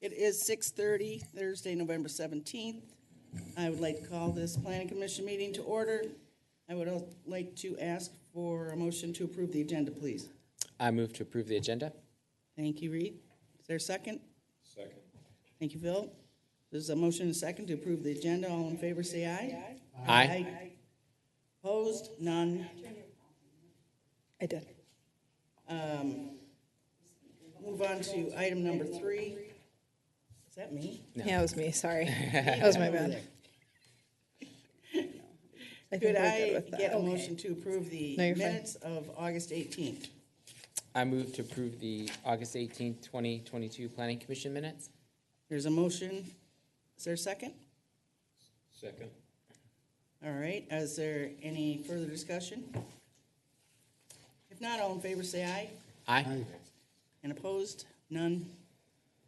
It is 6:30, Thursday, November 17th. I would like to call this Planning Commission meeting to order. I would like to ask for a motion to approve the agenda, please. I move to approve the agenda. Thank you, Reed. Is there a second? Second. Thank you, Phil. There's a motion and a second to approve the agenda. All in favor, say aye. Aye. Opposed? None. I did. Move on to item number 3. Is that me? No. Yeah, it was me. Sorry. That was my bad. I think Could we're I good with that. get a motion to approve the No, you're fine. minutes of August 18th? I move to approve the August 18th, 2022 Planning Commission minutes. There's a motion. Is there a second? Second. All right. Is there any further discussion? If not, all in favor say aye. Aye. And opposed? None.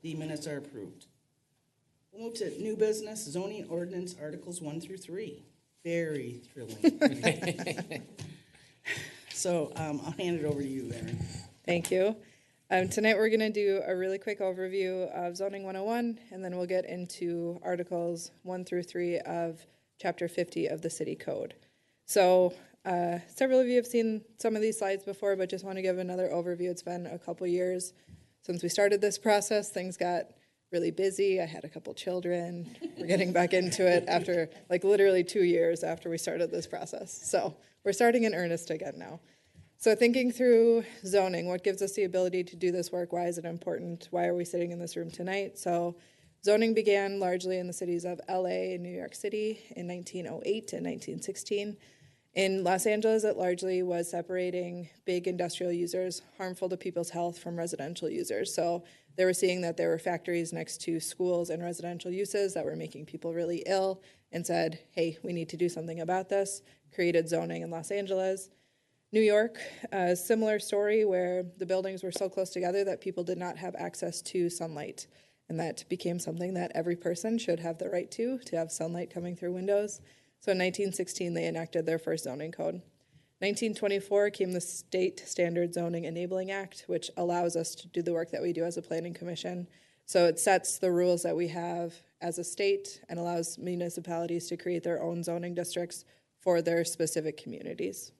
The minutes are approved. We'll move to new business, zoning ordinance, Articles 1 through 3. Very thrilling. So I'll hand it over to you, Erin. Thank you. Tonight we're going to do a really quick overview of Zoning 101, and then we'll get into Articles 1 through 3 of Chapter 50 of the City Code. So several of you have seen some of these slides before, but just want to give another overview. It's been a couple years since we started this process. Things got really busy. I had a couple children. We're getting back into it after like literally 2 years after we started this process. So we're starting in earnest again now. So thinking through zoning, what gives us the ability to do this work? Why is it important? Why are we sitting in this room tonight? So zoning began largely in the cities of LA and New York City in 1908 and 1916. In Los Angeles, it largely was separating big industrial users harmful to people's health from residential users. So they were seeing that there were factories next to schools and residential uses that were making people really ill and said, hey, we need to do something about this, created zoning in Los Angeles. New York, a similar story where the buildings were so close together that people did not have access to sunlight. And that became something that every person should have the right to have sunlight coming through windows. So in 1916, they enacted their first zoning code. 1924 came the State Standard Zoning Enabling Act, which allows us to do the work that we do as a planning commission. So it sets the rules that we have as a state and allows municipalities to create their own zoning districts for their specific communities.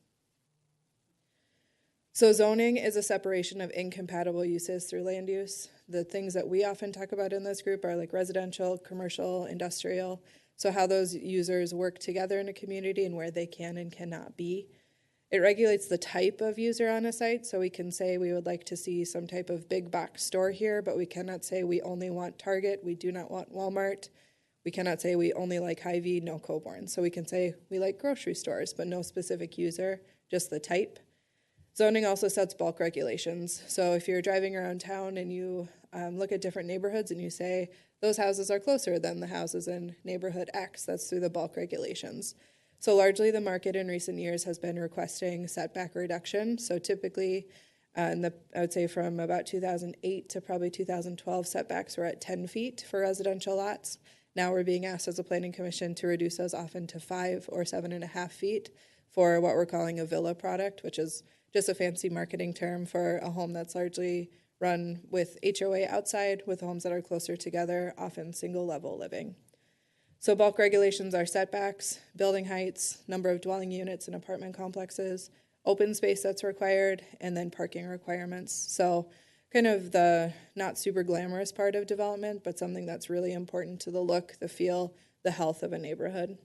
So zoning is a separation of incompatible uses through land use. The things that we often talk about in this group are like residential, commercial, industrial. So how those users work together in a community and where they can and cannot be. It regulates the type of user on a site. So we can say we would like to see some type of big box store here, but we cannot say we only want Target, we do not want Walmart. We cannot say we only like Hy-Vee, no Coborn. So we can say we like grocery stores, but no specific user, just the type. Zoning also sets bulk regulations. So if you're driving around town and you look at different neighborhoods and you say, those houses are closer than the houses in neighborhood X, that's through the bulk regulations. So largely the market in recent years has been requesting setback reduction. So typically, I would say from about 2008 to probably 2012, setbacks were at 10 feet for residential lots. Now we're being asked as a planning commission to reduce those often to 5 or 7.5 feet for what we're calling a villa product, which is just a fancy marketing term for a home that's largely run with HOA outside with homes that are closer together, often single level living. So bulk regulations are setbacks, building heights, number of dwelling units in apartment complexes, open space that's required, and then parking requirements. So kind of the not super glamorous part of development, but something that's really important to the look, the feel, the health of a neighborhood.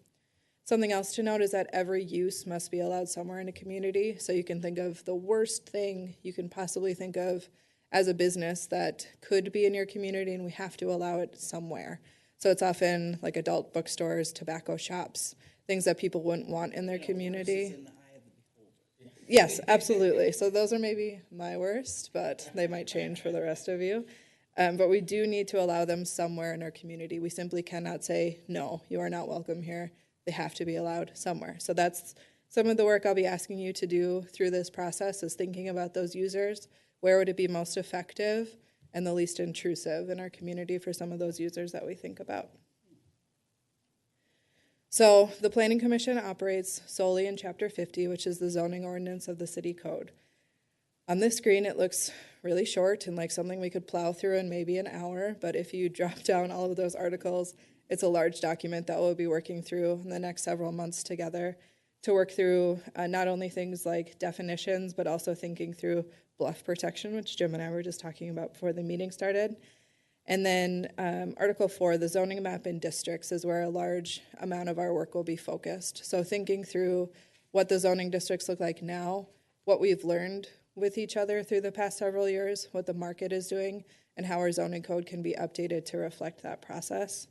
Something else to note is that every use must be allowed somewhere in a community. So you can think of the worst thing you can possibly think of as a business that could be in your community, and we have to allow it somewhere. So it's often like adult bookstores, tobacco shops, things that people wouldn't want in their community. In the eye of the beholder. Yes, absolutely. So those are maybe my worst, but they might change for the rest of you. But we do need to allow them somewhere in our community. We simply cannot say, no, you are not welcome here. They have to be allowed somewhere. So that's some of the work I'll be asking you to do through this process, is thinking about those users. Where would it be most effective and the least intrusive in our community for some of those users that we think about? So the Planning Commission operates solely in Chapter 50, which is the zoning ordinance of the City Code. On this screen, it looks really short and like something we could plow through in maybe an hour, but if you drop down all of those articles, it's a large document that we'll be working through in the next several months together to work through not only things like definitions, but also thinking through bluff protection, which Jim and I were just talking about before the meeting started. And then Article 4, the zoning map in districts, is where a large amount of our work will be focused. So thinking through what the zoning districts look like now, what we've learned with each other through the past several years, what the market is doing, and how our zoning code can be updated to reflect that process.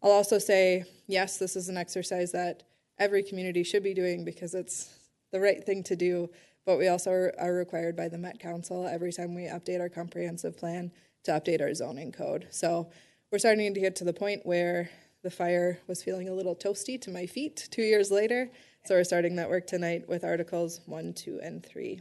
I'll also say, yes, this is an exercise that every community should be doing because it's the right thing to do, but we also are required by the Met Council every time we update our comprehensive plan to update our zoning code. So we're starting to get to the point where the fire was feeling a little toasty to my feet 2 years later. So we're starting that work tonight with Articles 1, 2, and 3.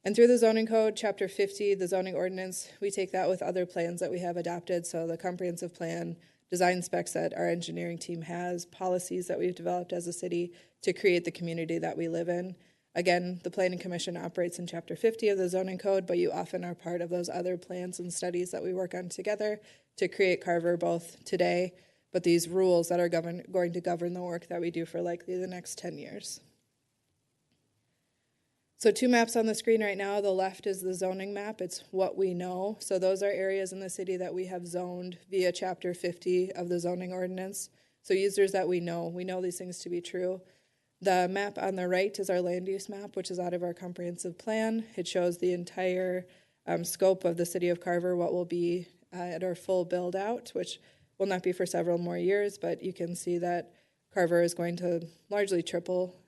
And through the zoning code, Chapter 50, the zoning ordinance, we take that with other plans that we have adopted. So the comprehensive plan, design specs that our engineering team has, policies that we've developed as a city to create the community that we live in. Again, the Planning Commission operates in Chapter 50 of the zoning code, but you often are part of those other plans and studies that we work on together to create Carver both today, but these rules that are going to govern the work that we do for likely the next 10 years. So 2 maps on the screen right now. The left is the zoning map. It's what we know. So those are areas in the city that we have zoned via Chapter 50 of the zoning ordinance. So users that we know these things to be true. The map on the right is our land use map, which is out of our comprehensive plan. It shows the entire scope of the city of Carver, what will be at our full build out, which will not be for several more years, but you can see that Carver is going to largely triple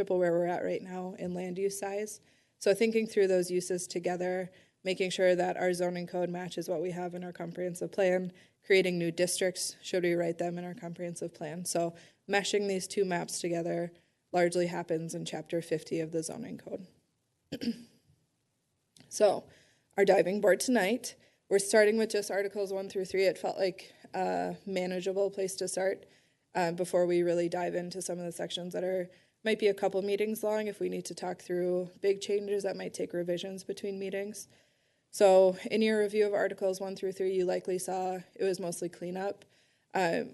where we're at right now in land use size. So thinking through those uses together, making sure that our zoning code matches what we have in our comprehensive plan, creating new districts, should we write them in our comprehensive plan. So meshing these 2 maps together largely happens in Chapter 50 of the zoning code. So our diving board tonight, we're starting with just Articles 1 through 3. It felt like a manageable place to start before we really dive into some of the sections that might be a couple meetings long if we need to talk through big changes that might take revisions between meetings. So in your review of Articles 1 through 3, you likely saw it was mostly cleanup. I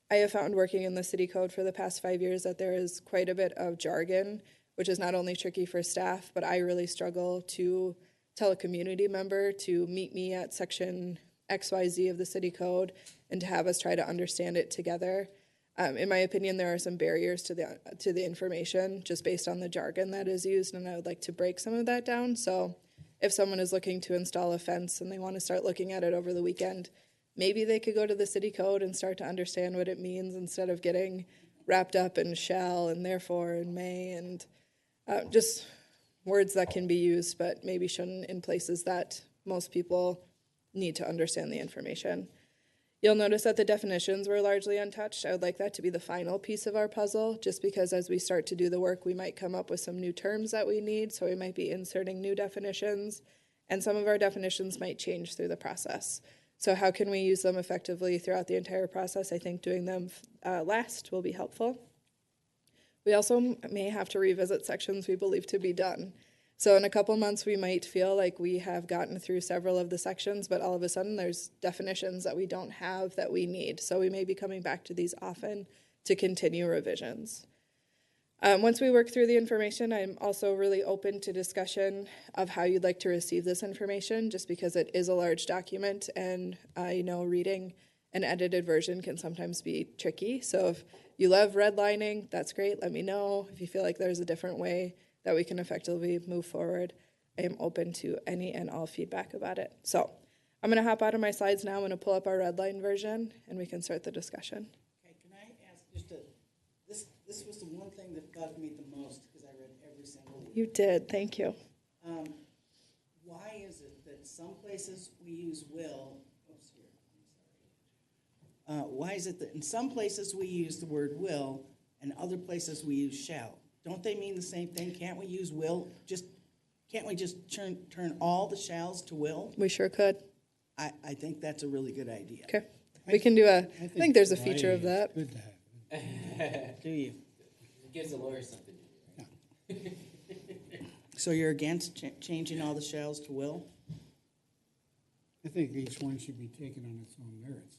have found working in the city code for the past 5 years that there is quite a bit of jargon, which is not only tricky for staff, but I really struggle to tell a community member to meet me at section XYZ of the city code and to have us try to understand it together. In my opinion, there are some barriers to the information just based on the jargon that is used, and I would like to break some of that down. So if someone is looking to install a fence and they want to start looking at it over the weekend, maybe they could go to the city code and start to understand what it means instead of getting wrapped up in shall and therefore and may and just words that can be used but maybe shouldn't in places that most people need to understand the information. You'll notice that the definitions were largely untouched. I would like that to be the final piece of our puzzle, just because as we start to do the work, we might come up with some new terms that we need, so we might be inserting new definitions, and some of our definitions might change through the process. So how can we use them effectively throughout the entire process? I think doing them last will be helpful. We also may have to revisit sections we believe to be done. So in a couple months, we might feel like we have gotten through several of the sections, but all of a sudden there's definitions that we don't have that we need. So we may be coming back to these often to continue revisions. Once we work through the information, I'm also really open to discussion of how you'd like to receive this information, just because it is a large document and reading an edited version can sometimes be tricky. So if you love redlining, that's great. Let me know. If you feel like there's a different way that we can effectively move forward, I am open to any and all feedback about it. So I'm going to hop out of my slides now. I'm going to pull up our redline version and we can start the discussion. Okay, can I ask this was the one thing that bugged me the most because I read every single one. You did, thank you. Why is it that some places we use will, why is it that in some places we use the word will and other places we use shall? Don't they mean the same thing? Can't we use will? Can't we just turn all the shalls to will? We sure could. I think that's a really good idea. Okay. We can do I think there's a feature of that. Good to have. Do you? It gives the lawyer something to do. Yeah. So you're against changing all the shalls to will? I think each one should be taken on its own merits.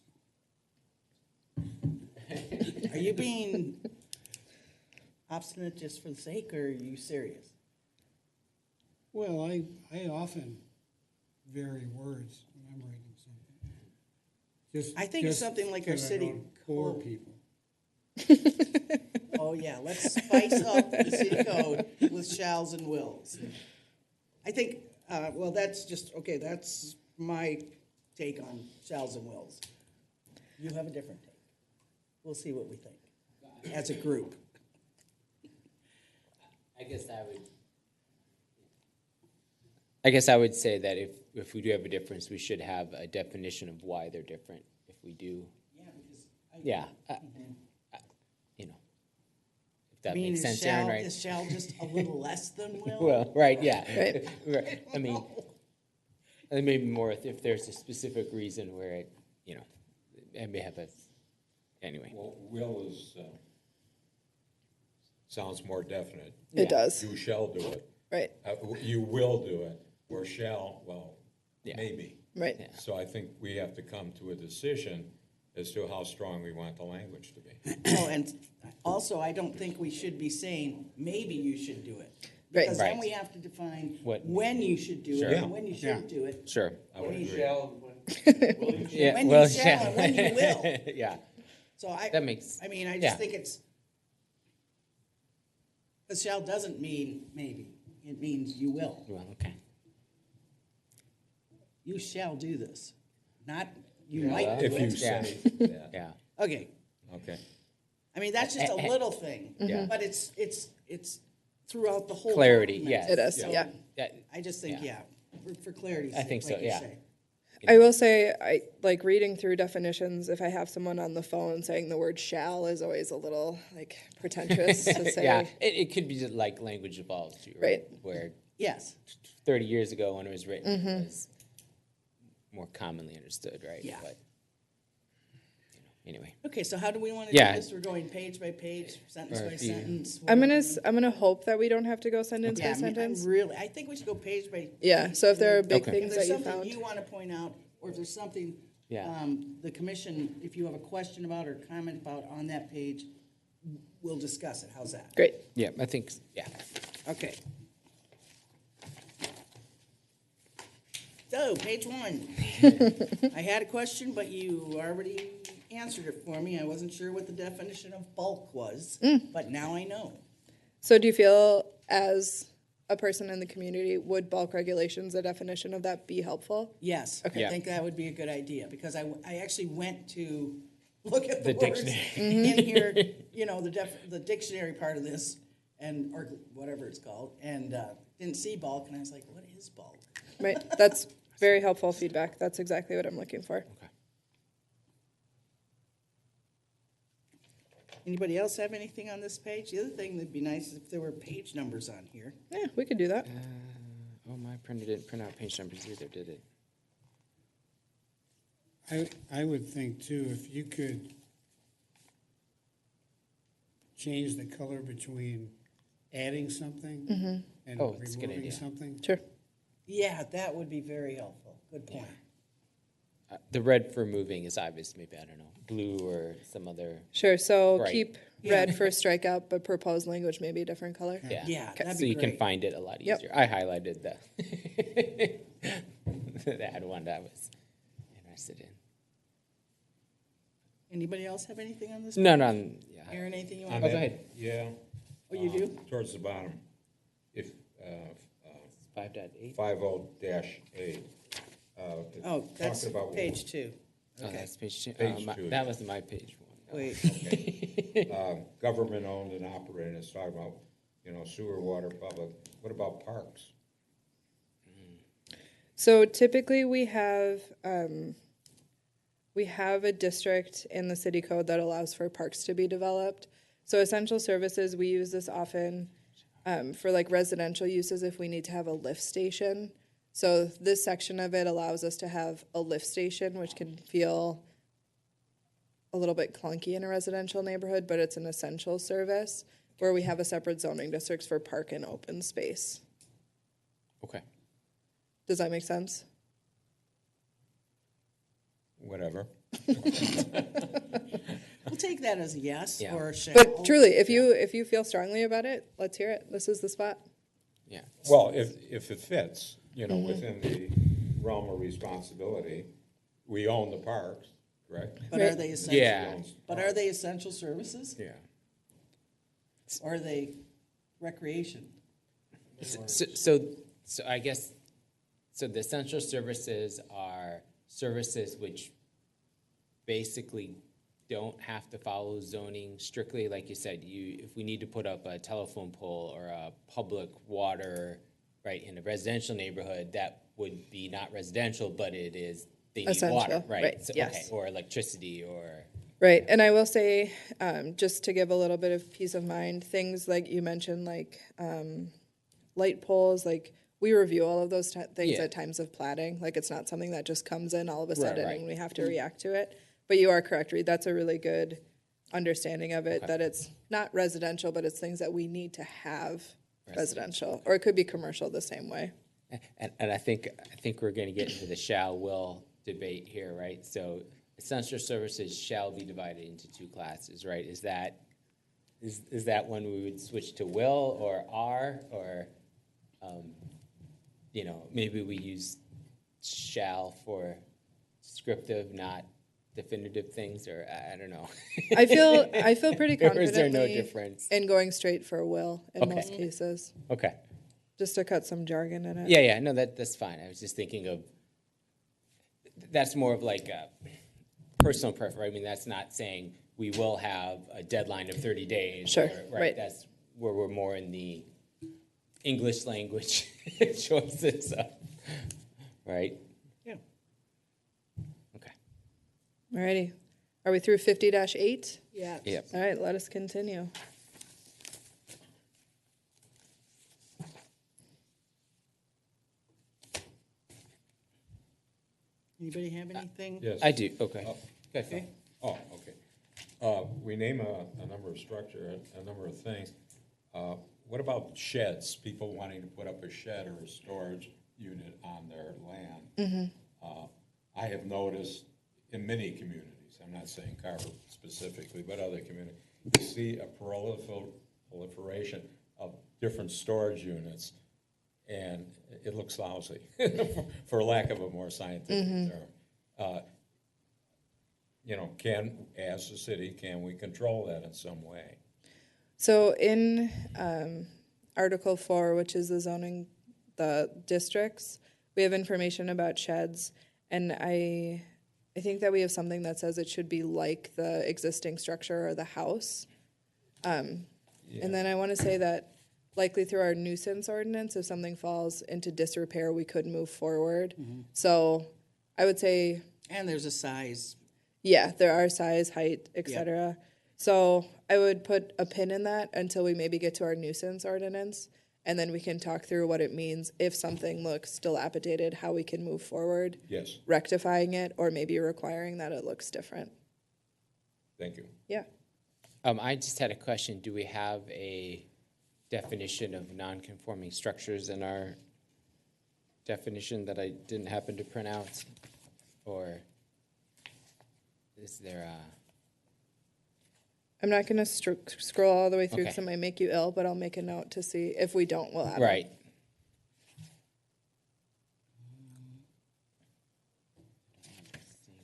Are you being obstinate just for the sake, or are you serious? Well, I often vary words when I'm writing something. I think it's something like our so I city don't bore code. people. Oh, yeah, let's spice up the city code with shalls and wills. I think, well, that's just, okay, that's my take on shalls and wills. You have a different take. We'll see what we think as a group. I guess I would say that if we do have a difference, we should have a definition of why they're different. If we do, Yeah, because you know, if that I mean, makes sense, Aaron, right? is shall just a little less than will? Well, right, yeah. Right. Right. I mean, and maybe more if there's a specific reason where it, you know, it may have a, anyway. Well, will is, sounds more definite. It does, You shall do it. right, You will do it, or shall, well, Yeah. maybe. right. Yeah. So I think we have to come to a decision as to how strong we want the language to be. Oh, and also, I don't think we should be saying, maybe you should do it. Right. Because then Right. we have to define What- when you should do Sure. it, Yeah. and when you Yeah. shouldn't do it. Sure. I would agree. Yeah, When you well, shall yeah. and when you will. Yeah, So I, that makes, I mean, I yeah. just think it's, because shall doesn't mean maybe, it means you will. well, okay. You shall do this, not you might do If you it. Yeah. say that, Yeah, Okay, okay. I mean, that's just a little thing, Yeah. but it's throughout the whole. Clarity, document. yes. It is, So yeah. yeah, I just think, Yeah. yeah, for clarity's I sake, think so, like you yeah. say. I will say, I like reading through definitions. If I have someone on the phone saying the word "shall" is always a little like pretentious to say. yeah, it could be just like language evolves too, right? Right. Where Yes, 30 years ago when it was written, it was more commonly understood, right? Yeah. But, you know, anyway, okay, so how do we want to Yeah. do this? We're going page by page, sentence Or by if you- sentence? I'm gonna hope that we don't have to go sentence Yeah, by I mean, sentence. I think we should go page by. Yeah, page, so if there are and big Okay. If things there's that you something found. you want to point out, or if there's something, Yeah. the commission, if you have a question about or comment about on that page, we'll discuss it. How's that? Great. yeah, I think, yeah. Okay. So, page 1. I had a question, but you already answered it for me. I wasn't sure what the definition of bulk was, but now I know. So do you feel, as a person in the community, would bulk regulations, a definition of that, be helpful? Yes, I Yeah. think that would be a good idea, because I actually went to look at the The words dictionary. in here, you know, the dictionary part of this, and, or whatever it's called, and didn't see bulk, and I was like, what is bulk? Right. That's very helpful feedback. That's exactly what I'm looking for. Anybody else have anything on this page? The other thing that'd be nice is if there were page numbers on here. Yeah, we could do that. Oh, my printer didn't print out page numbers either, did it? I would think too, if you could change the color between adding something and Oh, that's a good removing idea. something. Sure. Yeah, that would be very helpful. Good point. The red for moving is obvious, maybe, I don't know, blue or some other, Sure. So Right. keep Yeah. red for strikeout, but proposed language maybe a different color. yeah. Yeah, that'd So be you can great. find it a lot Yep. easier. I highlighted that one that I was interested in. Anybody else have anything on this? No, yeah. Aaron, anything you On want? Oh, that- go ahead. Yeah. Oh, you do? Towards the bottom, if, 5.8? 50-8. Oh, that's talking about page 2. Oh, Okay, that's page 2. Page 2, That yeah. was my page 1. wait. Government owned and operated, it's talking about, you know, sewer, water, public. What about parks? So typically we have a district in the city code that allows for parks to be developed. So essential services, we use this often for like residential uses if we need to have a lift station. So this section of it allows us to have a lift station, which can feel a little bit clunky in a residential neighborhood, but it's an essential service where we have a separate zoning districts for park and open space. Okay. Does that make sense? Whatever. We'll take that as a yes Yeah. or a shall. But truly, if you feel strongly about it, let's hear it. This is the spot. Yeah. Well, if it fits, within the realm of responsibility, we own the parks, correct? But are Right. they essential? Yeah. But are they essential services? Yeah. Or are they recreation? So I guess, so the essential services are services which basically don't have to follow zoning strictly, like you said, if we need to put up a telephone pole or a public water, right, in a residential neighborhood, that would be not residential, but it is, they need water, Essential, right? right, So, yes. okay, or electricity, or, Right, and I will say, just to give a little bit of peace of mind, things like you mentioned, like light poles, like we review all of those things Yeah. at times of plating. Like it's not something that just comes in all of a Right, sudden right. and we have to react to it. But you are correct, Reed. That's a really good understanding of it. Okay. That it's not residential, but it's things that we need to have residential, or it could be commercial the same way. and I think we're gonna get into the shall-will debate here, right? So essential services shall be divided into two classes, right? Is that when we would switch to will or are, or, maybe we use shall for descriptive, not definitive things, or I don't know. I feel pretty Or is there no confidently difference? in going straight for will in Okay. most cases, Okay. just to cut some jargon in it. Yeah, no, that's fine. I was just thinking of, that's more of like a personal preference. I mean, that's not saying we will have a deadline of 30 days. Sure, Right, right. that's where we're more in the English language choices, right? Yeah. Okay. Alrighty. Are we through 50-8? Yeah. Yep. All right, let us continue. Anybody have anything? Yes. I do, okay. Okay. Oh, okay. We name a number of structure, a number of things. What about sheds? People wanting to put up a shed or a storage unit on their land. I have noticed in many communities, I'm not saying Carver specifically, but other communities, you see a proliferation of different storage units, and it looks lousy, for lack of a more scientific term. As a city, can we control that in some way? So in Article 4, which is the zoning, the districts, we have information about sheds, and I think that we have something that says it should be like the existing structure or the house. And then I want to say that likely through our nuisance ordinance, if something falls into disrepair, we could move forward. So I would say, And there's a size. yeah, there are size, height, etc. So I would put a pin in that until we maybe get to our nuisance ordinance, and then we can talk through what it means if something looks dilapidated, how we can move forward, Yes, rectifying it, or maybe requiring that it looks different. thank you. Yeah. I just had a question. Do we have a definition of non-conforming structures in our definition that I didn't happen to print out? Or is there a... I'm not going to scroll all the way through because Okay. it might make you ill, but I'll make a note to see if we don't, we'll add it. Right.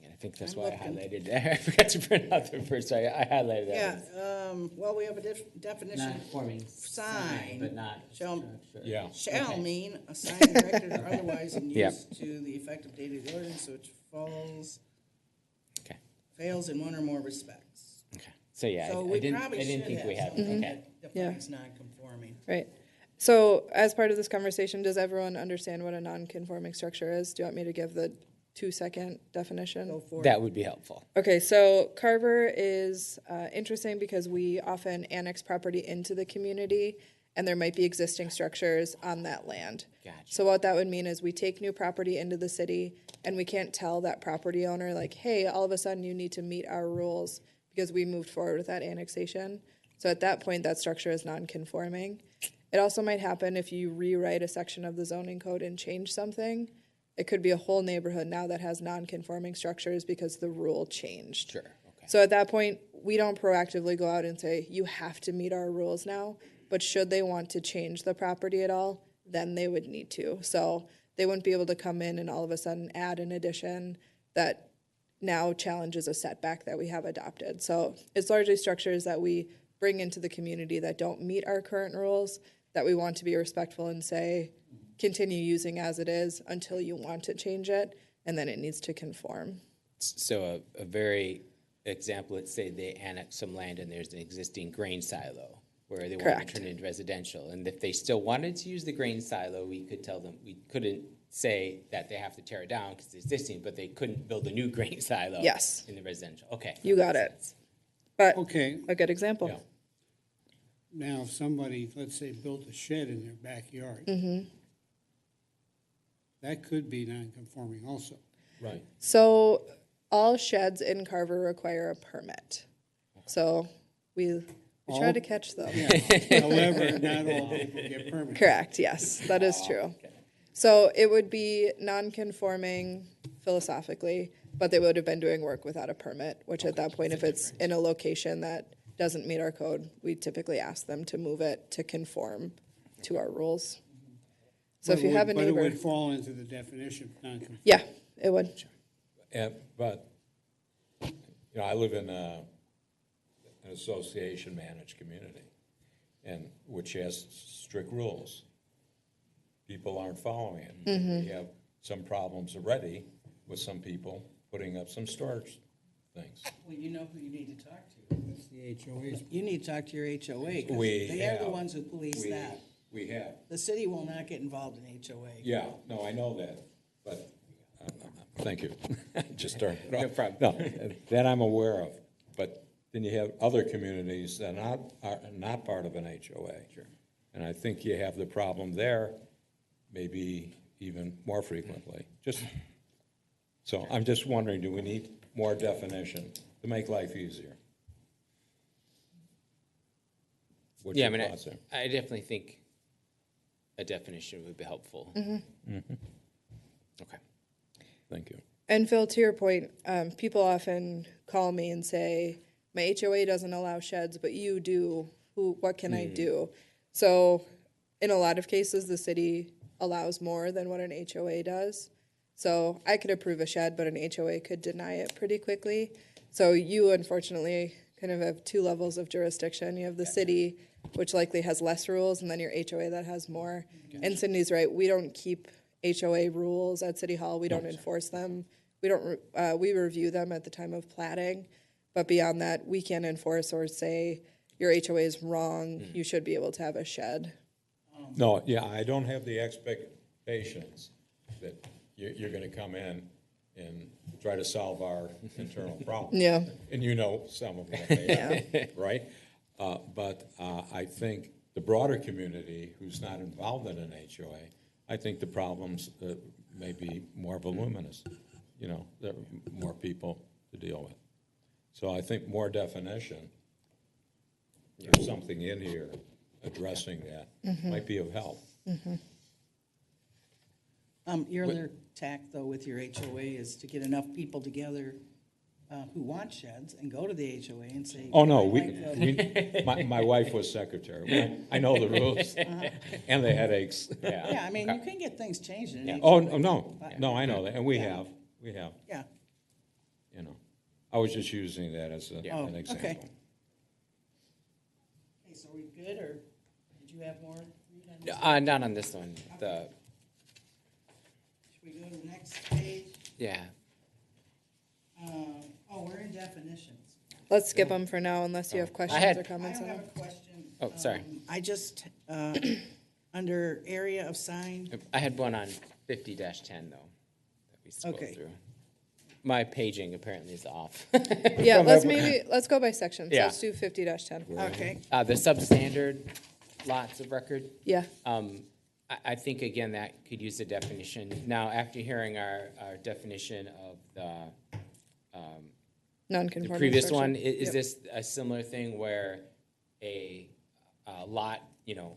I think that's I'm why I looking. highlighted that. I forgot to print out the first, I highlighted that. Yeah, well, we have a definition. Non-conforming Sign but not shall- structure. Yeah. Shall Okay. mean a sign erected or otherwise in Yep. use to the effective date of the ordinance, which Okay, fails in one or more respects. okay. So yeah, So I we didn't probably should think we have had, something okay. that Yeah. defines non-conforming. Right. So as part of this conversation, does everyone understand what a non-conforming structure is? Do you want me to give the 2-second definition? Go for it. That would be helpful. Okay, so Carver is interesting because we often annex property into the community, and there might be existing structures on that land. Gotcha. So what that would mean is we take new property into the city, and we can't tell that property owner, like, hey, all of a sudden you need to meet our rules because we moved forward with that annexation. So at that point, that structure is non-conforming. It also might happen if you rewrite a section of the zoning code and change something. It could be a whole neighborhood now that has non-conforming structures because the rule changed. Sure, okay. So at that point, we don't proactively go out and say, you have to meet our rules now. But should they want to change the property at all, then they would need to. So they wouldn't be able to come in and all of a sudden add an addition that now challenges a setback that we have adopted. So it's largely structures that we bring into the community that don't meet our current rules, that we want to be respectful and say, continue using as it is until you want to change it, and then it needs to conform. So a very example, let's say they annex some land and there's an existing grain silo where they want Correct. to turn it into residential. And if they still wanted to use the grain silo, we could tell them, we couldn't say that they have to tear it down because it's existing, but they couldn't build a new grain silo Yes. in the residential. Okay. You got it. But Okay, a good example. Yeah. now if somebody, let's say, built a shed in their backyard, that could be non-conforming also. Right. So all sheds in Carver require a permit. So we try to catch them. Yeah. However, not all people get permits. Correct, yes, that is true. So it would be non-conforming philosophically, but they would have been doing work without a permit, which at that point, if it's in a location that doesn't meet our code, we typically ask them to move it to conform to our rules. So if you have a But it neighbor, would fall into the definition of non-conforming. yeah, it would. But, you know, I live in an association-managed community, and which has strict rules. People aren't following it. We have some problems already with some people putting up some storage things. Well, you know who you need to talk to. That's the HOA's. You need to talk to your HOA, 'cause We they are the have. ones who police that. We have. The city will not get involved in HOA. Yeah, no, I know that, but, thank you. Just started. No problem. No, that I'm aware of, but then you have other communities that are not part of an HOA. Sure. And I think you have the problem there, maybe even more frequently. So I'm just wondering, do we need more definition to make life easier? What's Yeah, I your mean, thoughts there? I definitely think a definition would be helpful. Okay. Thank you. And Phil, to your point, people often call me and say, my HOA doesn't allow sheds, but you do. What can I do? So in a lot of cases, the city allows more than what an HOA does. So I could approve a shed, but an HOA could deny it pretty quickly. So you unfortunately kind of have two levels of jurisdiction. You have the city, which likely has less rules, and then your HOA that has more. And Cindy's right, we don't keep HOA rules at City Hall. We don't enforce them. We review them at the time of platting. But beyond that, we can't enforce or say, your HOA is wrong, you should be able to have a shed. No, yeah, I don't have the expectations that you're gonna come in and try to solve our internal problems. Yeah. And you know some of them, they are, right? But I think the broader community who's not involved in an HOA, I think the problems may be more voluminous, you know, there are more people to deal with. So I think more definition, there's something in here addressing that, might be of help. Your other tack, though, with your HOA is to get enough people together who want sheds and go to the HOA and say. Oh, no, "I like the-" my wife was secretary. I know the rules and the headaches. Yeah, I mean, you can get things changed in an Oh, HOA. no, I know that, and we have, Yeah, you know. I was just using that as Oh, an okay. example. okay, so we good, or did you have more? Read on this? Not on this one. The, Should we go to the next page? yeah. We're in definitions. Let's skip them for now unless you have questions had- or I comments don't on have them. a question. Oh, sorry. I just, under area of sign, I had one on 50-10 though, that we scrolled Okay. through. My paging apparently is off. Yeah, let's go by sections. Yeah. Let's do 50-10. okay, The substandard lots of record, Yeah, I think again, that could use a definition. Now, after hearing our definition of the non-conforming previous structure. one, is Yep. this a similar thing where a lot, you know,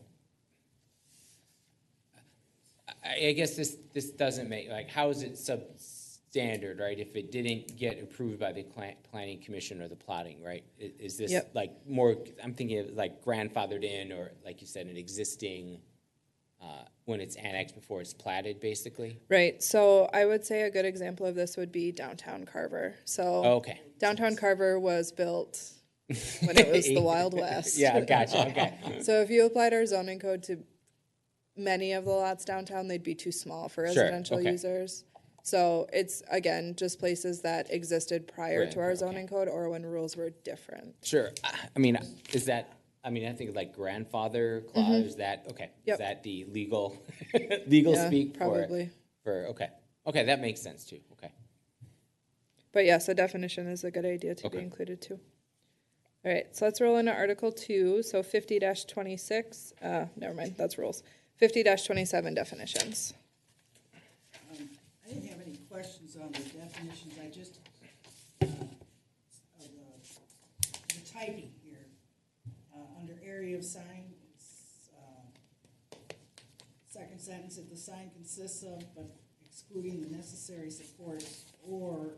I guess this doesn't make, like, how is it substandard, right? If it didn't get approved by the planning commission or the plotting, right? Is this Yep. like more, I'm thinking of like grandfathered in, or like you said, an existing, when it's annexed before it's platted, basically? Right, so I would say a good example of this would be downtown Carver. So Okay. downtown Carver was built when it was the Wild West. Yeah, gotcha, okay. So if you applied our zoning code to many of the lots downtown, they'd be too small for Sure, residential okay. users. So it's, again, just places that existed prior Right, to our okay. zoning code or when rules were different. Sure. I mean, is that, I mean, I think like grandfather clause, is that, okay. Yep. Is that the legal, legal Yeah, speak for? probably. Okay. Okay, that makes sense too, okay. But yes, a definition is a good idea to be Okay. included too. All right, so let's roll into Article 2. So 50-26, never mind, that's rules. 50-27 definitions. I didn't have any questions on the definitions, I just, of the typing here. Under area of sign, it's, second sentence, if the sign consists of, but excluding the necessary supports or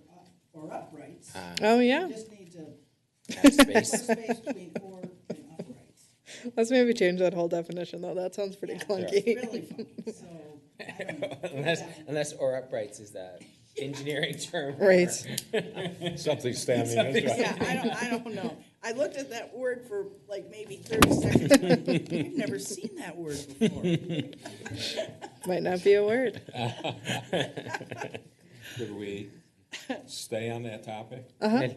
uprights. Oh, yeah. You just need to Have put space. space between or and uprights. Let's maybe change that whole definition though. That sounds pretty Yeah, clunky. it's really funky, so, I don't know. Unless or uprights is the engineering term. Right. Something standing is right. Yeah, I don't know. I looked at that word for like maybe 30 seconds. And I'm like, I've never seen that word before. Might not be a word. Could we stay on that topic? Okay.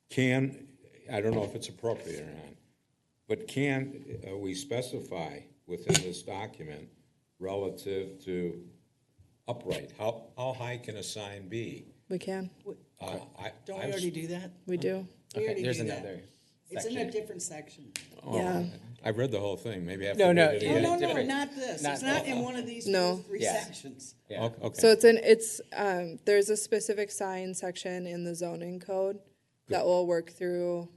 Can, I don't know if it's appropriate or not, but can we specify within this document relative to upright? How high can a sign be? We can. Don't we already do that? We do. We already There's do that. another It's in a section. different section. Yeah. I read the whole thing, maybe I have No, to no, read it yeah. No, again. no, no, different. not this. Not- It's not in one of these No. three Yeah. sections. Yeah. Okay. So there's a specific sign section in the zoning code that we'll work through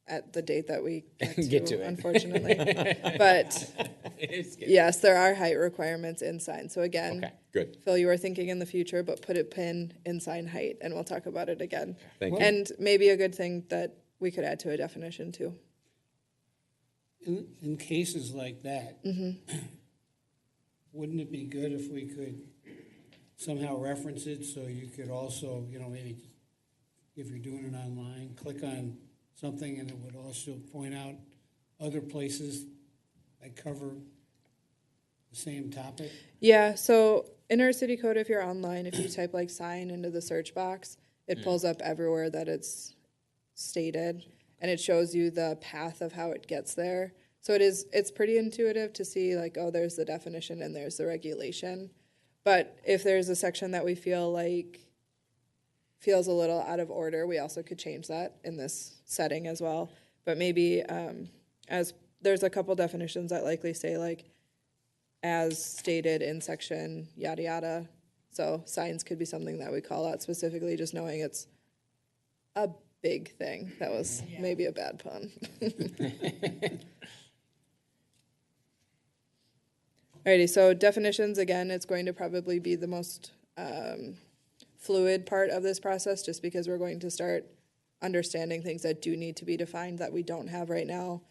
at the date that we Get to it. unfortunately. But It's good. yes, there are height requirements in sign. So again, Okay. Good, Phil, you were thinking in the future, but put a pin in sign height and we'll talk about it again. thank you. And maybe a good thing that we could add to a definition too. In cases like that, wouldn't it be good if we could somehow reference it so you could also, maybe if you're doing it online, click on something and it would also point out other places that cover the same topic? Yeah, so in our city code, if you're online, if you type like sign into the search box, it pulls up everywhere that it's stated and it shows you the path of how it gets there. So it's pretty intuitive to see like, oh, there's the definition and there's the regulation. But if there's a section that we feel like feels a little out of order, we also could change that in this setting as well. But maybe as there's a couple definitions that likely say like, as stated in section yada yada. So signs could be something that we call out specifically, just knowing it's a big thing. That was maybe a bad pun. Alrighty, so definitions, again, it's going to probably be the most fluid part of this process just because we're going to start understanding things that do need to be defined that we don't have right now.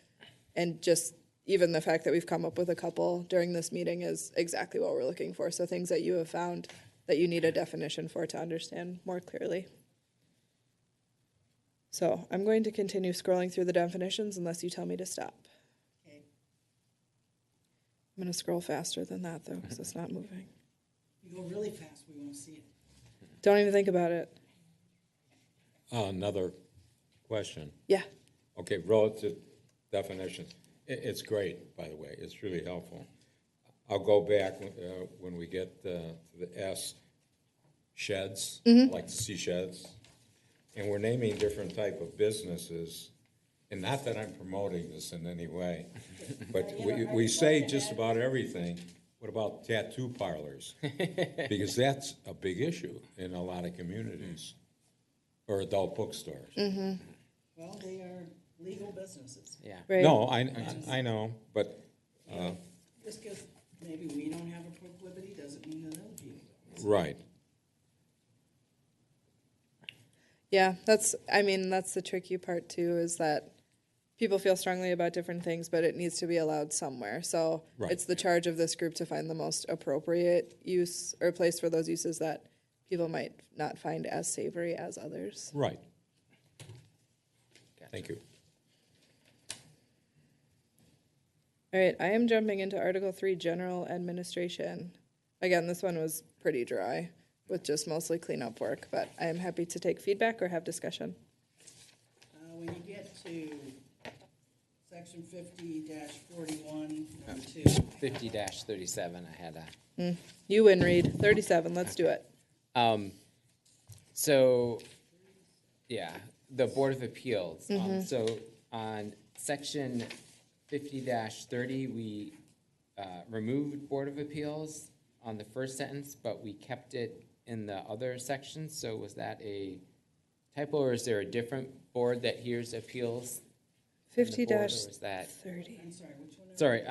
And just even the fact that we've come up with a couple during this meeting is exactly what we're looking for. So things that you have found that you need a definition for to understand more clearly. So I'm going to continue scrolling through the definitions unless you tell me to stop. Okay. I'm going to scroll faster than that though because it's not moving. You go really fast, we won't see it. Don't even think about it. Another question. Yeah. Okay, relative definitions. It's great, by the way. It's really helpful. I'll go back when we get to the S, sheds. I like to see sheds. And we're naming different type of businesses. And not that I'm promoting this in any way, but we say just about everything. What about tattoo parlors? Because that's a big issue in a lot of communities, or adult bookstores. Well, they are legal businesses. Yeah. Right. No, I know, but Just because maybe we don't have a proclivity doesn't mean that other people don't. Right. Yeah, that's the tricky part too, is that people feel strongly about different things, but it needs to be allowed somewhere. So Right. it's the charge of this group to find the most appropriate use or place for those uses that people might not find as savory as others. Right. Thank you. All right, I am jumping into Article 3, General Administration. Again, this one was pretty dry with just mostly cleanup work, but I am happy to take feedback or have discussion. When you get to section 50-41, number 2. 50-37, I had a. You win, Reed. 37, let's do it. So, yeah, the Board of Appeals. So on section 50-30, we removed Board of Appeals on the first sentence, but we kept it in the other sections. So was that a typo, or is there a different board that hears appeals? in the board, or was that 50-30. I'm sorry, which one? Sorry,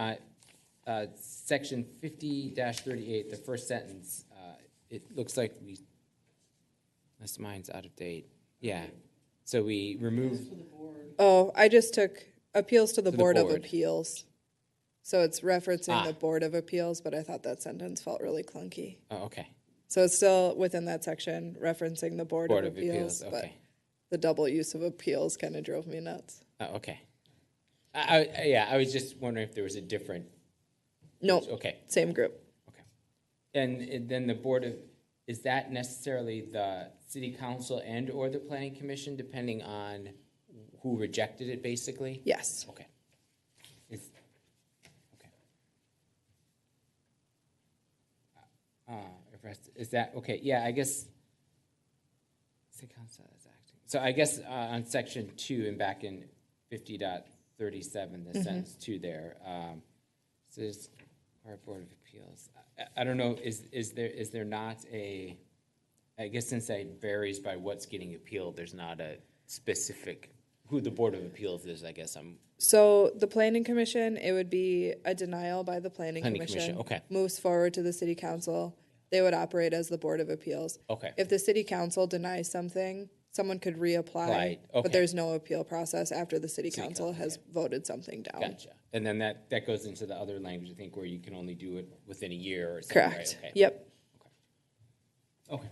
section 50-38, the first sentence, it looks like unless mine's out of date. Yeah, so we removed, To the board. Oh, I just took appeals to the To the Board of board. Appeals. So it's referencing the Ah. Board of Appeals, but I thought that sentence felt really clunky. oh, okay, So it's still within that section referencing the Board Board of of Appeals, Appeals, but okay. the double use of appeals kind of drove me nuts. Oh, okay. I was just wondering if there was a different, Nope, okay, same group. okay. And then the Board of, is that necessarily the City Council and or the Planning Commission, depending on who rejected it, basically? Yes. Okay. Okay. Is that, okay, yeah, I guess. City Council is acting. So I guess on section 2 and back in 50.37, the sentence 2 there, says our Board of Appeals. I don't know, is there not a, I guess since that varies by what's getting appealed, there's not a specific, who the Board of Appeals is, I guess I'm. So the Planning Commission, it would be a denial by the Planning Planning Commission. Commission, okay. Moves forward to the City Council. They would operate as the Board of Appeals. Okay. If the City Council denies something, someone could reapply, Right, okay. but there's no appeal process after the City City Council Council, has voted something down. Gotcha. And then that goes into the other language, I think, where you can only do it within a year or something, right? Correct. Okay. Yep. Okay.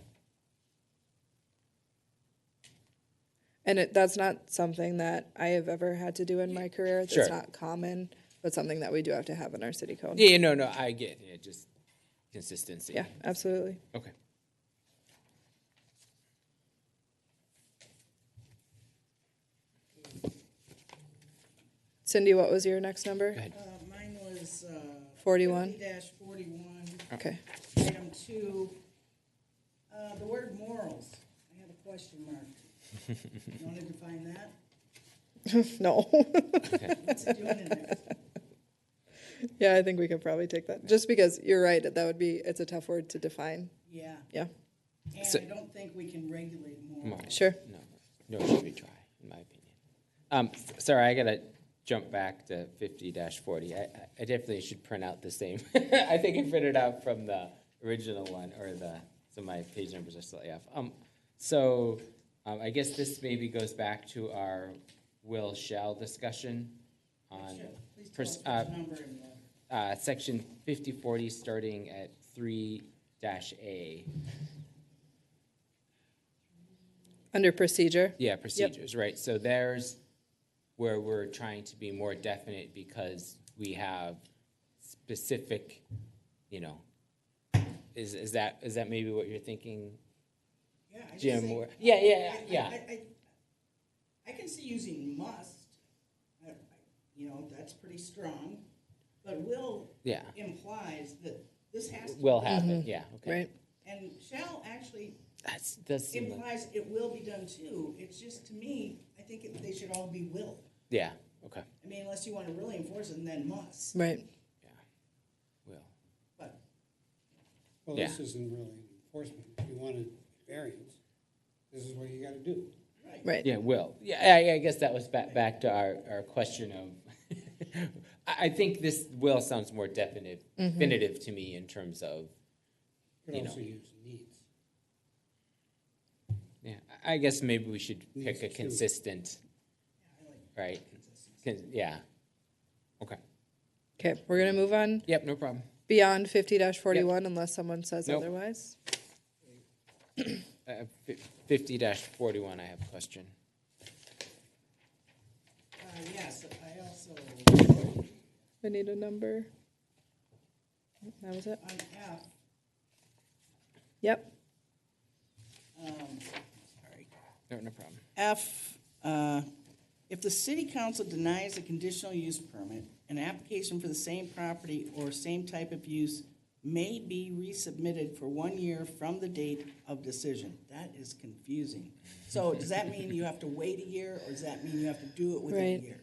And that's not something that I have ever had to do in my career. That's Sure. not common, but something that we do have to have in our city code. Yeah, no, I get it, just consistency. Yeah, absolutely. Okay. Cindy, what was your next number? Go ahead. Mine was 41? 50-41, Okay. item 2. The word morals, I have a question mark. You want to define that? No. What's it doing in there? Yeah, I think we could probably take that. Just because you're right, it's a tough word to define. Yeah, Yeah, and So- I don't think we can regulate morals. sure. No, it should be dry, in my opinion. Sorry, I gotta jump back to 50-40. I definitely should print out the same. I think I printed out from the original one, so my page numbers are slightly off. I guess this maybe goes back to our will-shall discussion on Please tell us which number in the section 50-40, starting at 3-A. Under procedure? Yeah, procedures, right. So there's where we're trying to be more definite because we have specific, is that maybe what you're thinking, Yeah, I just Jim? think- Or- Yeah. I can see using must, that's pretty strong, but will Yeah, implies that this has to. will happen, yeah, okay. Right. And shall actually Does seem like, implies it will be done too. It's just, to me, I think they should all be will. yeah, okay, I mean, unless you want to really enforce it, and then must. Right. yeah, will, But, Well, Yeah. this isn't really enforcement. If you wanted variance, this is what you gotta do. right. Right. yeah, will. Yeah, I guess that was back to our question of, I think this will sounds more definitive to me in terms of, Could you know. also use needs. yeah, I guess maybe we should Needs pick a to. consistent, right? Yeah, okay. Okay, we're gonna move on Yep, no problem. beyond 50-41 unless someone says Nope. otherwise. 50-41, I have a question. Yes, I also, I need a number. That was it? on F, Yep. sorry. No problem. F, if the city council denies a conditional use permit, an application for the same property or same type of use may be resubmitted for 1 year from the date of decision. That is confusing. So does that mean you have to wait a year, or does that mean you have to do it within Right. a year?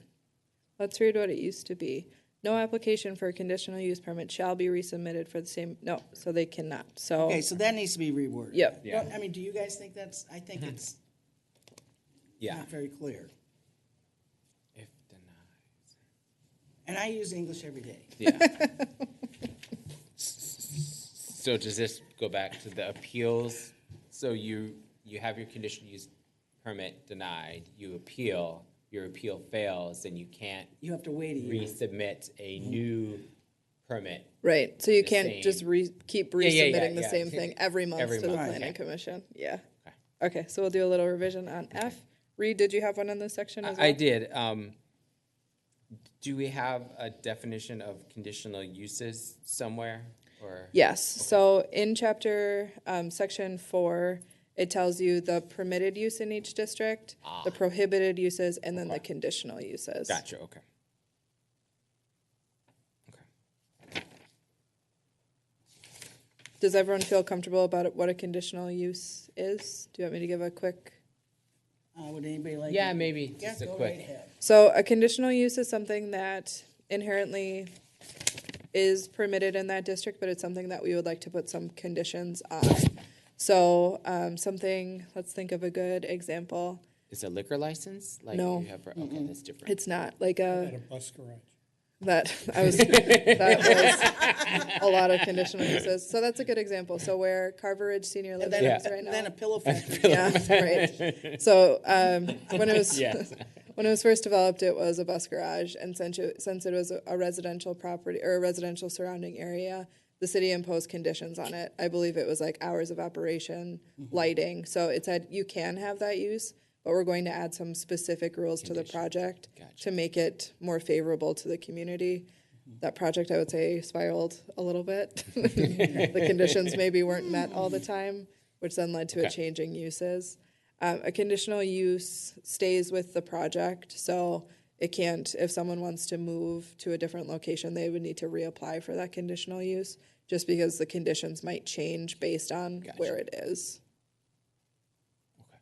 Let's read what it used to be. No application for a conditional use permit shall be resubmitted for the same, no, so they cannot, so. Okay, so that needs to be reworded. Yep. Yeah. I mean, do you guys think that's, I think it's Yeah. not very clear. If denied. And I use English every day. Yeah. So does this go back to the appeals? So you have your conditional use permit denied, you appeal, your appeal fails, then you can't You have to wait a year. resubmit a new permit. Right, so you The can't same. just keep Yeah, yeah, yeah, resubmitting the yeah. same thing every month Every to the month. planning Okay. commission, yeah. Okay. Okay, so we'll do a little revision on F. Reed, did you have one in this section as well? I did. Do we have a definition of conditional uses somewhere, or? Yes, so in chapter, section 4, it tells you the permitted use in each district, the prohibited uses, and then the conditional uses. Gotcha, okay. Okay. Does everyone feel comfortable about what a conditional use is? Do you want me to give a quick? Would anybody like? Yeah, to- maybe, Yeah, just a go quick. right ahead. So a conditional use is something that inherently is permitted in that district, but it's something that we would like to put some conditions on. So something, let's think of a good example. Is a liquor license? Like No. you have for- Okay, that's different. It's not like At a bus garage. that was a lot of conditional uses. So that's a good example. So where Carver Ridge Senior And Living then, is right now. then a pillow factory. Yeah, right. So when it was Yes. when it was first developed, it was a bus garage, and since it was a residential property or a residential surrounding area, the city imposed conditions on it. I believe it was like hours of operation, lighting. So it said you can have that use, but we're going to add some specific rules to the project Gotcha. to make it more favorable to the community. That project, I would say, spiraled a little bit. The conditions maybe weren't met all the time, which then led to a Okay. changing uses. A conditional use stays with the project, so it can't, if someone wants to move to a different location, they would need to reapply for that conditional use, just because the conditions might change based on Gotcha. where it is. Okay.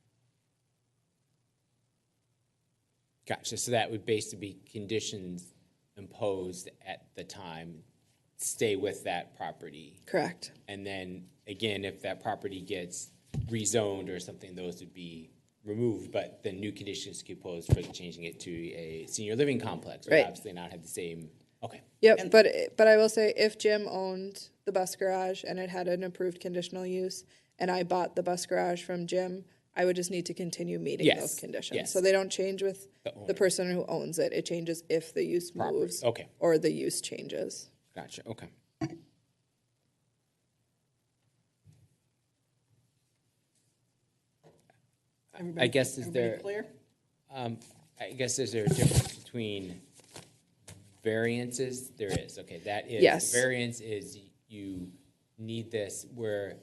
Gotcha, so that would basically be conditions imposed at the time, stay with that property. Correct. And then, again, if that property gets rezoned or something, those would be removed, but then new conditions could pose for changing it to a senior living complex. Would Right. obviously not have the same, okay, Yep, but I will say, if Jim owned the bus garage and it had an approved conditional use, and I bought the bus garage from Jim, I would just need to continue meeting Yes, those conditions. yes. So they don't change with The owner. the person who owns it. It changes if the use Property, moves. okay. Or the use changes. Gotcha, okay. Everybody- guess is everybody there- Clear? I guess is there a difference between variances? There is, okay, that is. Yes. Variance is you need this, we're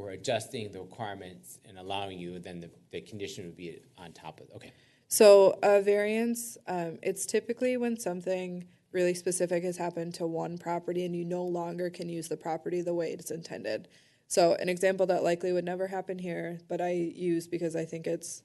adjusting the requirements and allowing you, then the condition would be on top of, okay. So a variance, it's typically when something really specific has happened to one property and you no longer can use the property the way it's intended. So an example that likely would never happen here, but I use because I think it's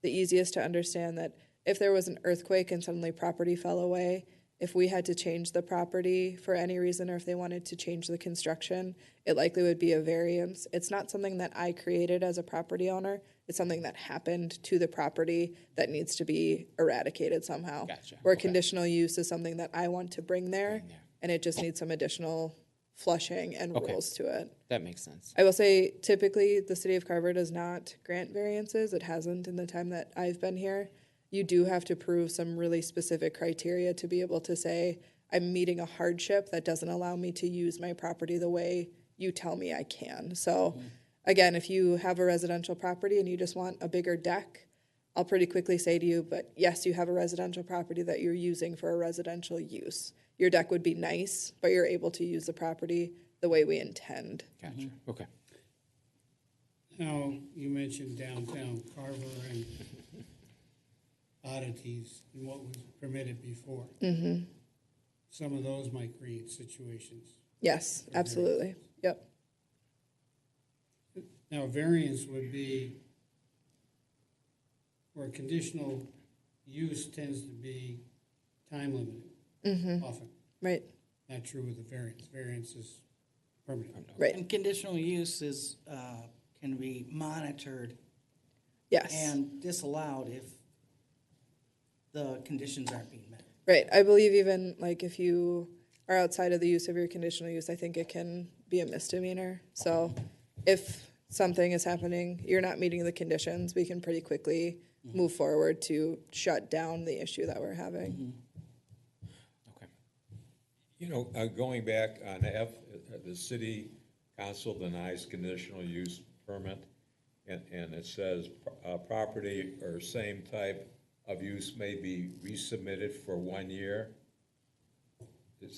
the easiest to understand, that if there was an earthquake and suddenly property fell away, if we had to change the property for any reason, or if they wanted to change the construction, it likely would be a variance. It's not something that I created as a property owner. It's something that happened to the property that needs to be eradicated somehow. Gotcha. Where Okay. conditional use is something that I want to bring there, Bring there. and it just needs some additional flushing and Okay. rules to it. That makes sense. I will say, typically, the city of Carver does not grant variances. It hasn't in the time that I've been here. You do have to prove some really specific criteria to be able to say, I'm meeting a hardship that doesn't allow me to use my property the way you tell me I can. So, again, if you have a residential property and you just want a bigger deck, I'll pretty quickly say to you, but yes, you have a residential property that you're using for a residential use. Your deck would be nice, but you're able to use the property the way we intend. Gotcha. Okay. Now, you mentioned downtown Carver and oddities and what was permitted before. Some of those might create situations. Yes, absolutely. Yep. Now, a variance would be where conditional use tends to be time limited often. Right, Not true with the variance. Variance is permanent. right. And conditional use is, can be monitored Yes. and disallowed if the conditions aren't being met. Right. I believe even like if you are outside of the use of your conditional use, I think it can be a misdemeanor. So if something is happening, you're not meeting the conditions, we can pretty quickly move forward to shut down the issue that we're having. Okay. You know, going back on F, the city council denies conditional use permit, and it says, property or same type of use may be resubmitted for 1 year. You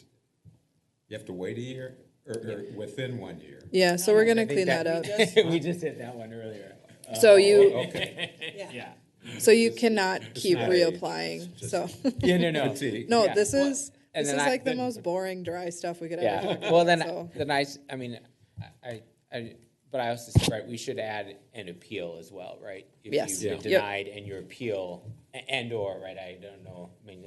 have to wait a year, or within 1 year? Yeah, so we're gonna I think clean that up. We just hit that one earlier. So you, Okay. Yeah. so you cannot keep not age, reapplying, just- so. Yeah, no. Fatigue. No, Yeah. this is, and this then is I- like the then- most boring, dry stuff we could ever Yeah, talk about. well, so. then I mean, but I also said, right, we should add an appeal as well, right? If Yes. you've Yeah. been Yep. denied and your appeal, and/or, right, I don't know, I mean,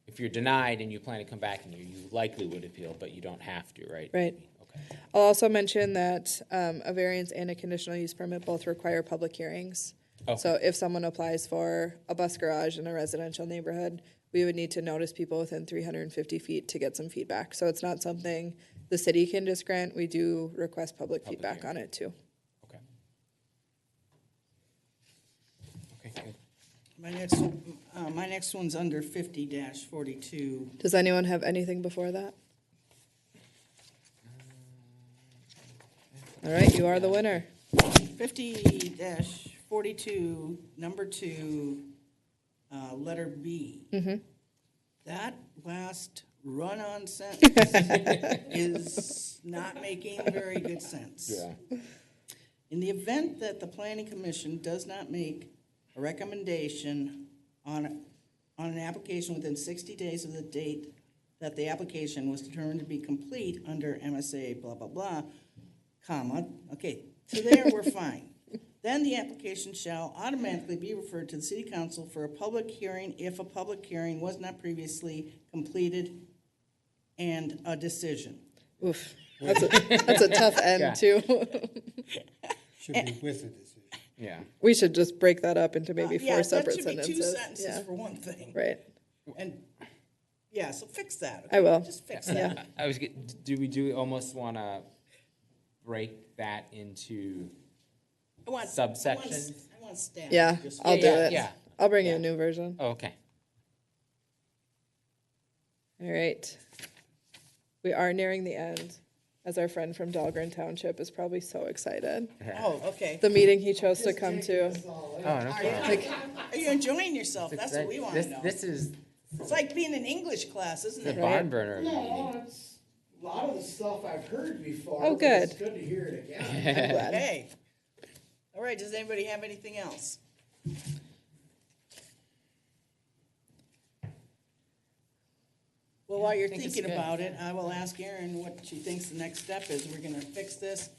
if you're denied and you plan to come back and you likely would appeal, but you don't have to, right? Right. Okay. I'll also mention that a variance and a conditional use permit both require public hearings. Okay. So if someone applies for a bus garage in a residential neighborhood, we would need to notice people within 350 feet to get some feedback. So it's not something the city can just grant. We do request public feedback on it too. Okay. Okay, good. My next one's under 50-42. Does anyone have anything before that? All right, you are the winner. 50-42, number 2, letter B. That last run-on sentence is not making very good sense. Yeah. In the event that the planning commission does not make a recommendation on an application within 60 days of the date that the application was determined to be complete under MSA blah, blah, blah, comma, okay, to there we're fine. Then the application shall automatically be referred to the city council for a public hearing if a public hearing was not previously completed and a decision. Oof, that's a tough end Yeah. too. Should be with a decision. Yeah. We should just break that up into maybe Yeah, four separate that should be 2 sentences. sentences Yeah, for one thing. right. And, yeah, so fix that. I will. Just fix Yeah. that. Do we almost want to break that into, I want Subsections? I want staff. Yeah, to just I'll do Yeah, it. yeah. I'll bring you Yeah. a new version. oh, okay. All right. We are nearing the end, as our friend from Dahlgren Township is probably so excited. Oh, okay. The meeting he chose to come to. Oh, no problem. Are you enjoying yourself? That's what we want to know. This is It's like being in English class, isn't the it? barn burner meeting. No, it's a lot of the stuff I've heard before. Oh, but It's good. good to hear it again. I'm glad. Hey. All right, does anybody have anything else? Well, while you're think it's thinking good. about it, I will ask Erin what she thinks the next step is. We're gonna fix this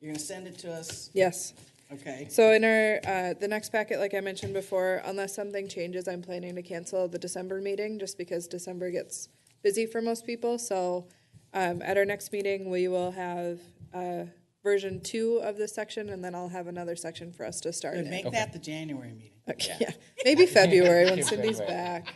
You're gonna send it to us? Yes. Okay. So in our, the next packet, like I mentioned before, unless something changes, I'm planning to cancel the December meeting just because December gets busy for most people. So at our next meeting, we will have version 2 of this section, and then I'll have another section for us to start Good, in. make that the January meeting. Okay, yeah, maybe February when Cindy's February. back.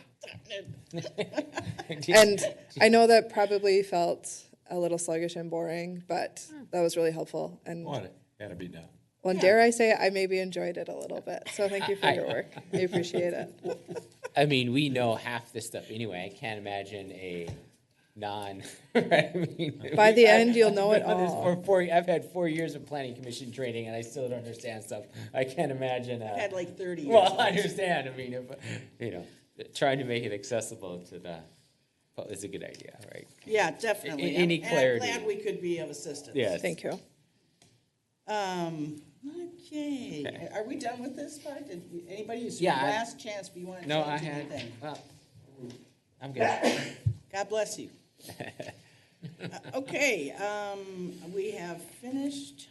And I know that probably felt a little sluggish and boring, but that was really helpful. And Well, it had to be done. well, dare I say, I maybe enjoyed it a little bit. So thank you for your work. I appreciate it. I mean, we know half this stuff anyway. I can't imagine a non. Right? I mean, By the end, you'll I've know been it on this all. for I've had 4 years of planning commission training, and I still don't understand stuff. I can't imagine. I had like 30 years. Well, I understand. I mean, if, trying to make it accessible to the is a good idea, right? Yeah, definitely. Any clarity. And I'm glad we could be of assistance. Yes. Thank you. Okay, are we done with this part? Anybody, it's Yeah, your I- last chance if you want to No, change I had. anything. Well, I'm good. God bless you. Okay, we have finished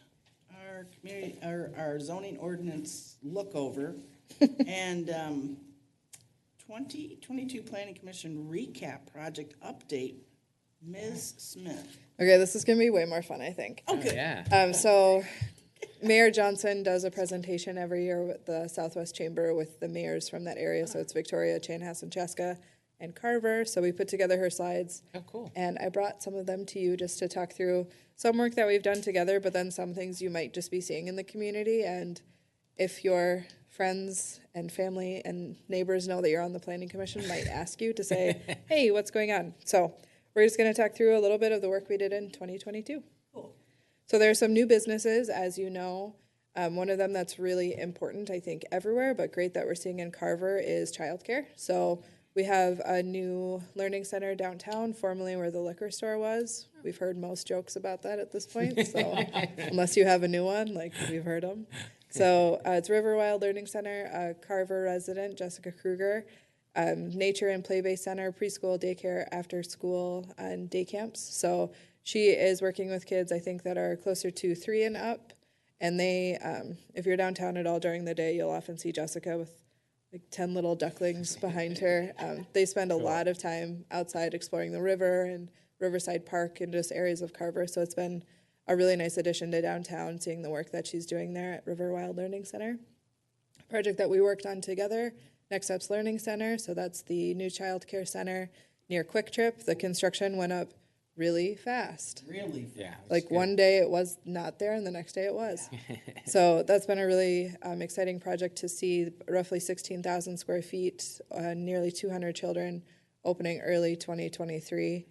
our community, our zoning ordinance look over. And 2022 Planning Commission recap project update, Ms. Smith. Okay, this is going to be way more fun, I think. Oh, good. Yeah. So Mayor Johnson does a presentation every year with the Southwest Chamber with the mayors from that area. So it's Victoria, Chanhassen, Chaska, and Carver. So we put together her slides. Oh, cool. And I brought some of them to you just to talk through some work that we've done together, but then some things you might just be seeing in the community. And if your friends and family and neighbors know that you're on the Planning Commission, might ask you to say, hey, what's going on? So we're just going to talk through a little bit of the work we did in 2022. Cool. So there are some new businesses, as you know. One of them that's really important, I think, everywhere, but great that we're seeing in Carver is childcare. So we have a new learning center downtown, formerly where the liquor store was. We've heard most jokes about that at this point, so unless you have a new one, like we've heard them. So it's Riverwild Learning Center, Carver resident, Jessica Kruger, Nature and Play-Based Center, preschool, daycare, after school, and day camps. So she is working with kids, I think, that are closer to 3 and up. And they, if you're downtown at all during the day, you'll often see Jessica with like 10 little ducklings behind her. They spend a lot of time outside exploring the river and Riverside Park and just areas of Carver. So it's been a really nice addition to downtown, seeing the work that she's doing there at River Wild Learning Center. A project that we worked on together, Next Steps Learning Center. So that's the new child care center near Quick Trip. The construction went up really fast. Really? Yeah. Like one day it was not there and the next day it was. So that's been a really exciting project to see. Roughly 16,000 square feet, nearly 200 children, opening early 2023.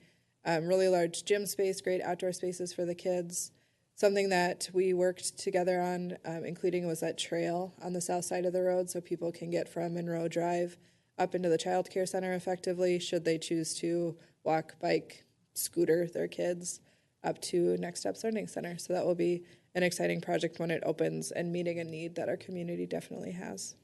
Really large gym space, great outdoor spaces for the kids. Something that we worked together on, including, was that trail on the south side of the road so people can get from Monroe Drive up into the child care center effectively, should they choose to walk, bike, scooter their kids up to Next Steps Learning Center. So that will be an exciting project when it opens and meeting a need that our community definitely has.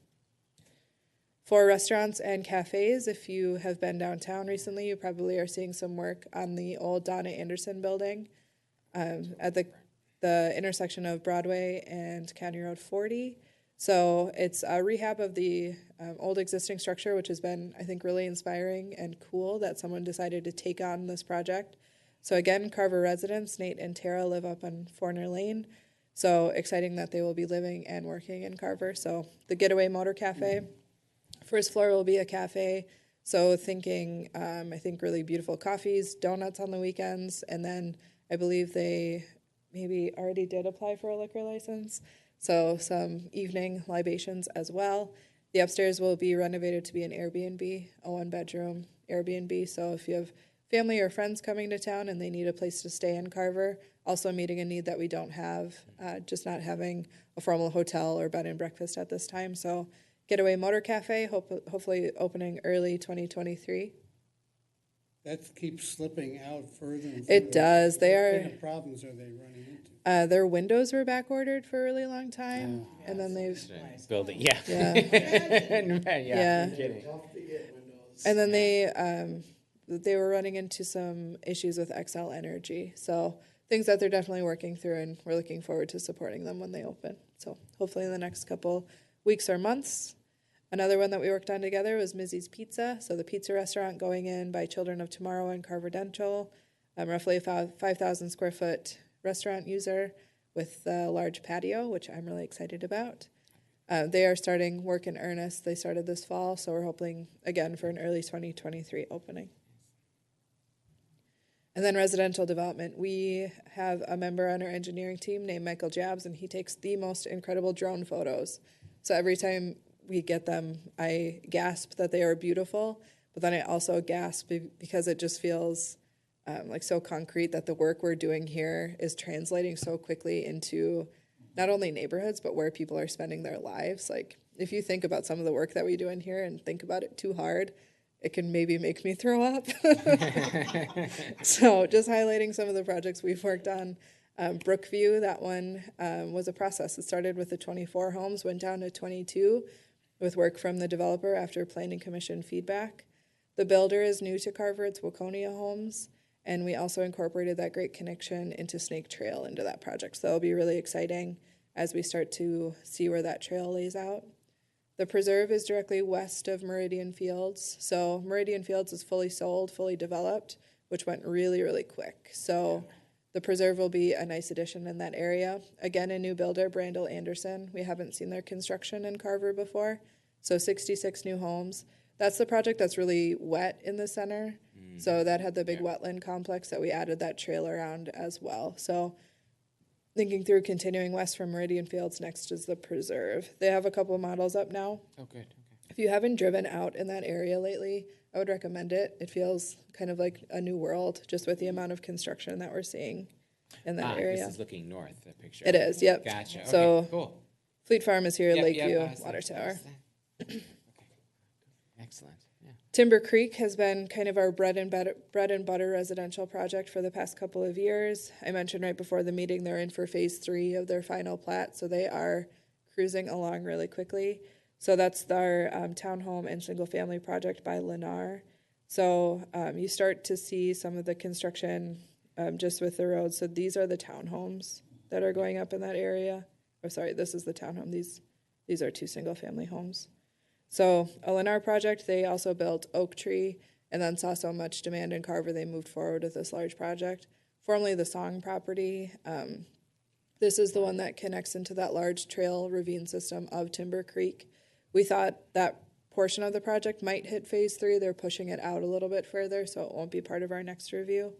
For restaurants and cafes, if you have been downtown recently, you probably are seeing some work on the old Donna Anderson building at the intersection of Broadway and County Road 40. So it's a rehab of the old existing structure, which has been, I think, really inspiring and cool that someone decided to take on this project. So again, Carver residents, Nate and Tara, live up on Forner Lane. So exciting that they will be living and working in Carver. So the Getaway Motor Cafe, first floor will be a cafe. So thinking, I think, really beautiful coffees, donuts on the weekends, and then I believe they maybe already did apply for a liquor license. So some evening libations as well. The upstairs will be renovated to be an Airbnb, a 1-bedroom Airbnb. So if you have family or friends coming to town and they need a place to stay in Carver, also meeting a need that we don't have, just not having a formal hotel or bed and breakfast at this time. So Getaway Motor Cafe, hopefully opening early 2023. That keeps slipping out further and further. It does. They What are. kind of problems are they running into? Their windows were back ordered for a really long time, and then they've Building, yeah. yeah. Yeah. Yeah. Kidding. Tough to get windows. And then they were running into some issues with XL Energy. So things that they're definitely working through, and we're looking forward to supporting them when they open. So hopefully in the next couple weeks or months. Another one that we worked on together was Mizzy's Pizza. So the pizza restaurant going in by Children of Tomorrow and Carver Dental, roughly a 5,000 square foot restaurant user with a large patio, which I'm really excited about. They are starting work in earnest. They started this fall, so we're hoping, again, for an early 2023 opening. And then residential development. We have a member on our engineering team named Michael Jabs, and he takes the most incredible drone photos. So every time we get them, I gasp that they are beautiful, but then I also gasp because it just feels like so concrete that the work we're doing here is translating so quickly into not only neighborhoods, but where people are spending their lives. Like, if you think about some of the work that we do in here and think about it too hard, it can maybe make me throw up. So just highlighting some of the projects we've worked on. Brookview, that one was a process. It started with the 24 homes, went down to 22 with work from the developer after planning commission feedback. The builder is new to Carver, it's Waconia Homes, and we also incorporated that great connection into Snake Trail into that project. So that'll be really exciting as we start to see where that trail lays out. The preserve is directly west of Meridian Fields. So Meridian Fields is fully sold, fully developed, which went really, really quick. So the preserve will be a nice addition in that area. Again, a new builder, Brandel Anderson. We haven't seen their construction in Carver before. So 66 new homes. That's the project that's really wet in the center. So that had the big wetland complex that we added that trail around as well. So thinking through continuing west from Meridian Fields, next is the preserve. They have a couple of models up now. Oh, good. Okay. If you haven't driven out in that area lately, I would recommend it. It feels kind of like a new world just with the amount of construction that we're seeing in that area. This is looking north, the picture. It is, yep. Gotcha. Okay, So cool. Fleet Farm is here, Yep, Lakeview, I was- Water Tower. Okay. Excellent. Yeah. Timber Creek has been kind of our bread and butter residential project for the past couple of years. I mentioned right before the meeting they're in for phase 3 of their final plat, so they are cruising along really quickly. So that's our townhome and single family project by Lennar. So you start to see some of the construction just with the roads. So these are the townhomes that are going up in that area. Oh, sorry, this is the townhome. These are 2 single family homes. So a Lennar project, they also built Oak Tree and then saw so much demand in Carver, they moved forward with this large project. Formerly the Song property. This is the one that connects into that large trail ravine system of Timber Creek. We thought that portion of the project might hit phase 3. They're pushing it out a little bit further, so it won't be part of our next review.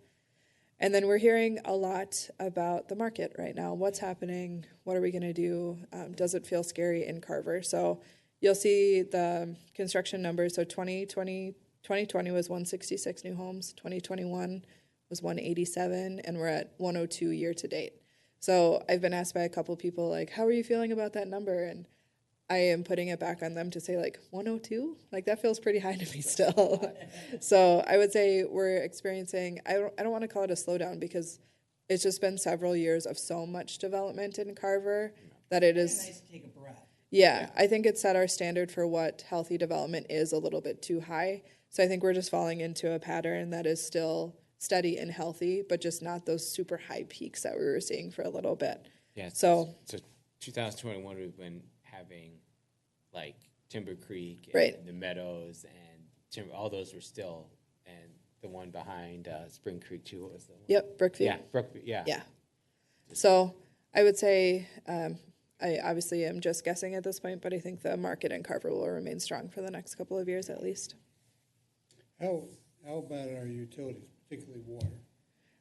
And then we're hearing a lot about the market right now. What's happening? What are we going to do? Does it feel scary in Carver? So you'll see the construction numbers. So 2020 was 166 new homes. 2021 was 187, and we're at 102 year to date. So I've been asked by a couple people, like, how are you feeling about that number? And I am putting it back on them to say, like, 102? Like, that feels pretty high to me still. So I would say we're experiencing, I don't want to call it a slowdown because it's just been several years of so much development in Carver that it is. Nice to take a breath. Yeah, I think it set our standard for what healthy development is a little bit too high. So I think we're just falling into a pattern that is still steady and healthy, but just not those super high peaks that we were seeing for a little bit. Yeah. So 2021, we've been having like Timber Creek and Right. the Meadows and all those were still, and the one behind Spring Creek too. What was the one? Yep, Brookview. Yeah, Brookview. Yeah. Yeah. So I would say I obviously am just guessing at this point, but I think the market in Carver will remain strong for the next couple of years at least. How about our utilities, particularly water?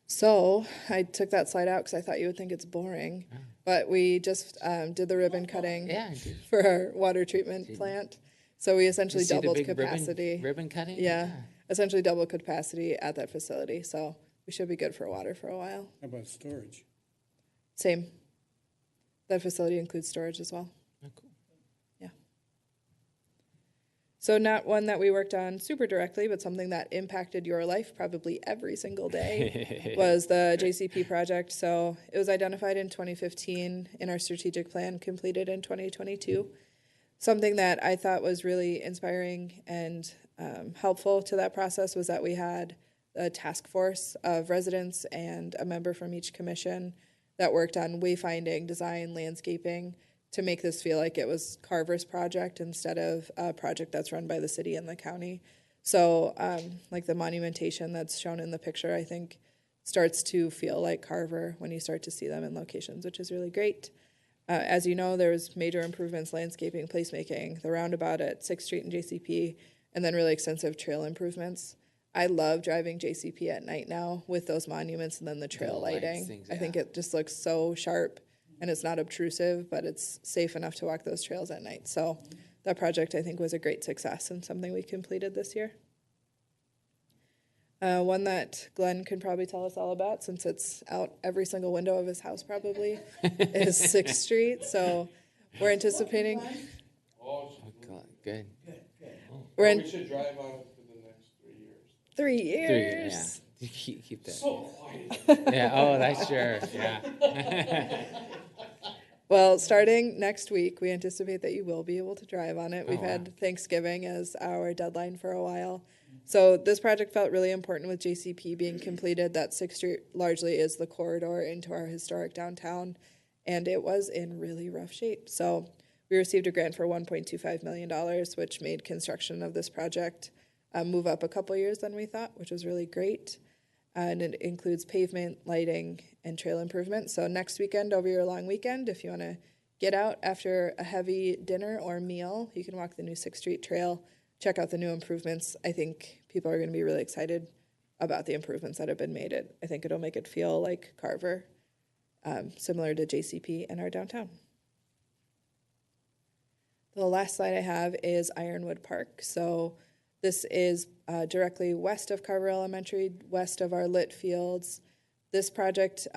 So I took that slide out because I thought you would think it's boring, but we just did the ribbon cutting Yeah, I did. for our water treatment plant. So we essentially You see the doubled big capacity. Ribbon cutting. Yeah, essentially double capacity at that facility. So we should be good for water for a while. How about storage? Same. That facility includes storage as well. Oh, cool. Yeah. So not one that we worked on super directly, but something that impacted your life probably every single day was the JCP project. So it was identified in 2015 in our strategic plan, completed in 2022. Something that I thought was really inspiring and helpful to that process was that we had a task force of residents and a member from each commission that worked on wayfinding, design, landscaping to make this feel like it was Carver's project instead of a project that's run by the city and the county. So like the monumentation that's shown in the picture, I think starts to feel like Carver when you start to see them in locations, which is really great. As you know, there was major improvements, landscaping, placemaking, the roundabout at 6th Street and JCP, and then really extensive trail improvements. I love driving JCP at night now with those monuments and then the trail lights, lighting. things, I think yeah. it just looks so sharp, and it's not obtrusive, but it's safe enough to walk those trails at night. So that project, I think, was a great success and something we completed this year. One that Glenn could probably tell us all about, since it's out every single window of his house probably, is 6th Street. So we're anticipating, Oh, God, good. we're in We should drive on it for the next 3 years. 3 Three, years. yeah. Keep that. So quiet. Yeah, oh, that's sure, yeah. Well, starting next week, we anticipate that you will be able to drive on it. We've wow. had Thanksgiving as our deadline for a while. So this project felt really important with JCP being completed. That 6th Street largely is the corridor into our historic downtown, and it was in really rough shape. So we received a grant for $1.25 million, which made construction of this project move up a couple years than we thought, which was really great. And it includes pavement, lighting, and trail improvements. So next weekend, over your long weekend, if you want to get out after a heavy dinner or meal, you can walk the new 6th Street Trail, check out the new improvements. I think people are going to be really excited about the improvements that have been made. I think it'll make it feel like Carver, similar to JCP and our downtown. The last slide I have is Ironwood Park. So this is directly west of Carver Elementary, west of our lit fields. This project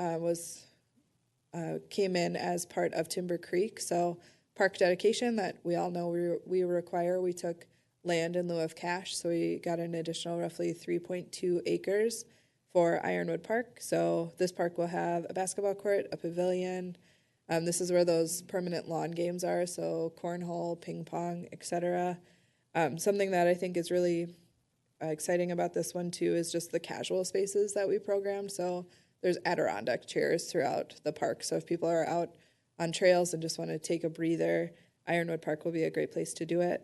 came in as part of Timber Creek. So park dedication that we all know we require. We took land in lieu of cash, so we got an additional roughly 3.2 acres for Ironwood Park. So this park will have a basketball court, a pavilion. This is where those permanent lawn games are, so cornhole, ping pong, etc. Something that I think is really exciting about this one too is just the casual spaces that we programmed. So there's Adirondack chairs throughout the park. So if people are out on trails and just want to take a breather, Ironwood Park will be a great place to do it.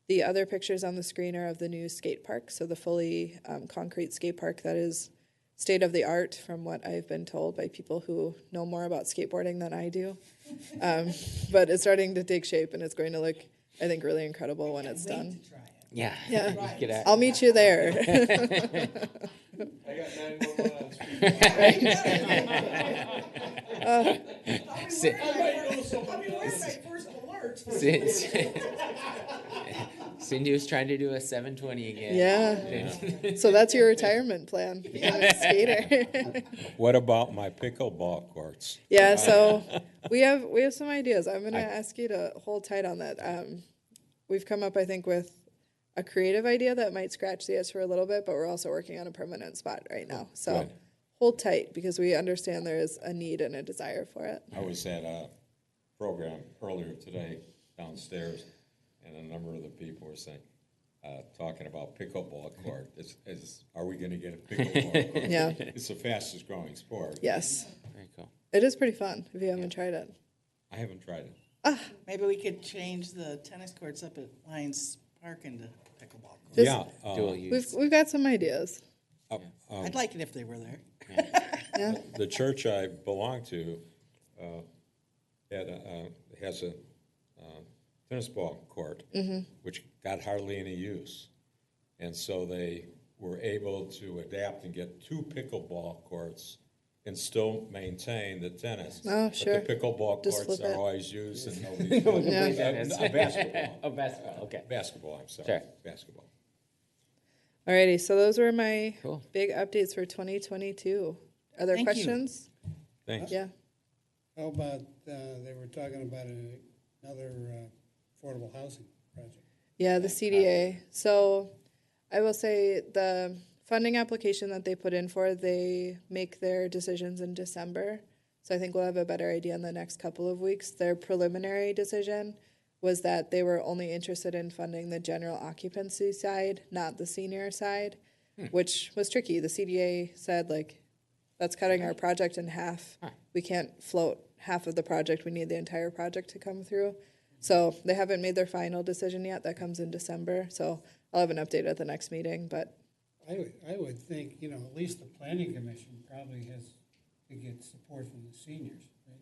The other pictures on the screen are of the new skate park, so the fully concrete skate park that is state of the art from what I've been told by people who know more about skateboarding than I do. But it's starting to take shape, and it's going to look, I think, really incredible when it's done. To try it. Yeah. Yeah. Get out. I'll meet you there. I got 911 on speed. Sit- I'll be wearing my first alert. Cindy was trying to do a 720 again. Yeah. So that's your retirement plan, become a skater. What about my pickleball courts? Yeah, so we have some ideas. I'm gonna ask you to hold tight on that. We've come up, I think, with a creative idea that might scratch the itch for a little bit, but we're also working on a permanent spot right now. So Good. hold tight, because we understand there is a need and a desire for it. I was at a program earlier today downstairs, and a number of the people were saying, talking about pickleball court. Are we gonna get a pickleball court? Yeah. It's the fastest growing sport. Yes, Very cool. it is pretty fun if you haven't tried it. I haven't tried it. Maybe we could change the tennis courts up at Lions Park into pickleball courts. Just- Yeah. Dual use. We've got some ideas. I'd like it if they were there. Yeah. The church I belong to has a tennis ball court, which got hardly any use. And so they were able to adapt and get 2 pickleball courts and still maintain the tennis. Oh, sure. But the pickleball Just courts flip it. are always used and nobody's playing. Yeah. Basketball. Oh, basketball, okay. Basketball, I'm sorry. Sure. Basketball. Alrighty, so those were my Cool. big updates for 2022. Are there Thank you. questions? Thanks. Yeah. How about, they were talking about another affordable housing project? Yeah, the CDA. So I will say the funding application that they put in for, they make their decisions in December. So I think we'll have a better idea in the next couple of weeks. Their preliminary decision was that they were only interested in funding the general occupancy side, not the senior side. which was tricky. The CDA said, like, that's cutting our project in half. We can't float half of the project. We need the entire project to come through. So they haven't made their final decision yet. That comes in December. So I'll have an update at the next meeting, but I would think, you know, at least the planning commission probably has to get support from the seniors, right?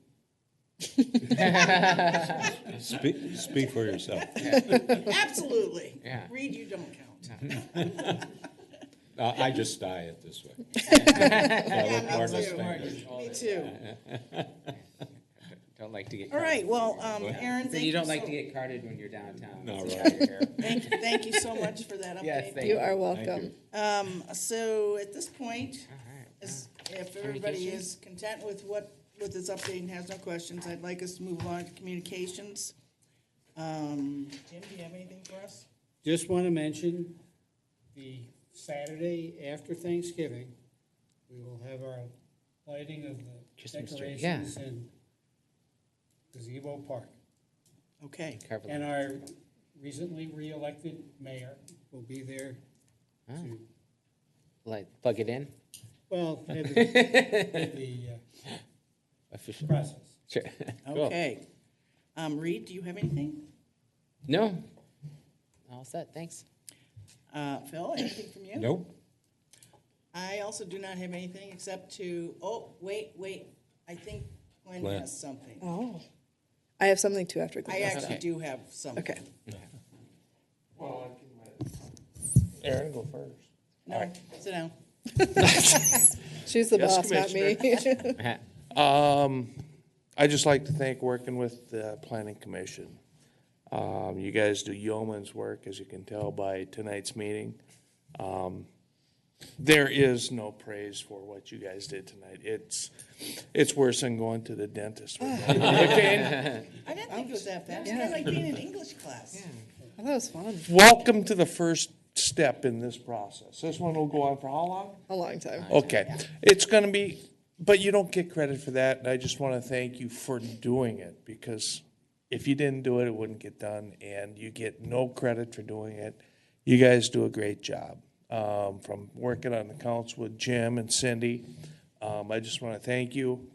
Speak for yourself. Absolutely. Yeah. Reed, you don't count. I just die it this way. Yeah, Lord, me let's too. thank you. Me too. Don't like to get. All right, well, carded. Aaron, So thank you don't so- like to get carded when you're downtown. No, That's right. why you're here. Thank you so much for that Yes, update. thank you you. are Thank welcome. you. So at this point, All right. if everybody is content with this update and has no questions, I'd like us to move on to communications. Jim, do you have anything for us? Just want to mention, the Saturday after Thanksgiving, we will have our lighting of the Christmas tree, decorations in Gazebo Park. Okay. Carver. And our recently re-elected mayor will be there to, Like, plug it in. well, have the Official. process. Sure. Cool. Okay. Reed, do you have anything? No. All set. Thanks. Phil, anything from you? Nope. I also do not have anything except to, wait. I think Glenn Glenn. has something. Oh, I have something too after I Glenn. actually Okay. do have something. Okay. Well, I can, Aaron, go first. No, sit down. She's the Yes, boss, not me. I'd just like to thank working with the planning commission. You guys do yeoman's work, as you can tell by tonight's meeting. There is no praise for what you guys did tonight. It's worse than going to the dentist. with no Novocaine. I didn't think it was that bad. It's kind of like being in English class. Oh, that was fun. Welcome to the first step in this process. This one will go on for how long? A long time. Okay, it's gonna be, but you don't get credit for that, and I just wanna thank you for doing it, because if you didn't do it, it wouldn't get done, and you get no credit for doing it. You guys do a great job. From working on the council with Jim and Cindy, I just wanna thank you.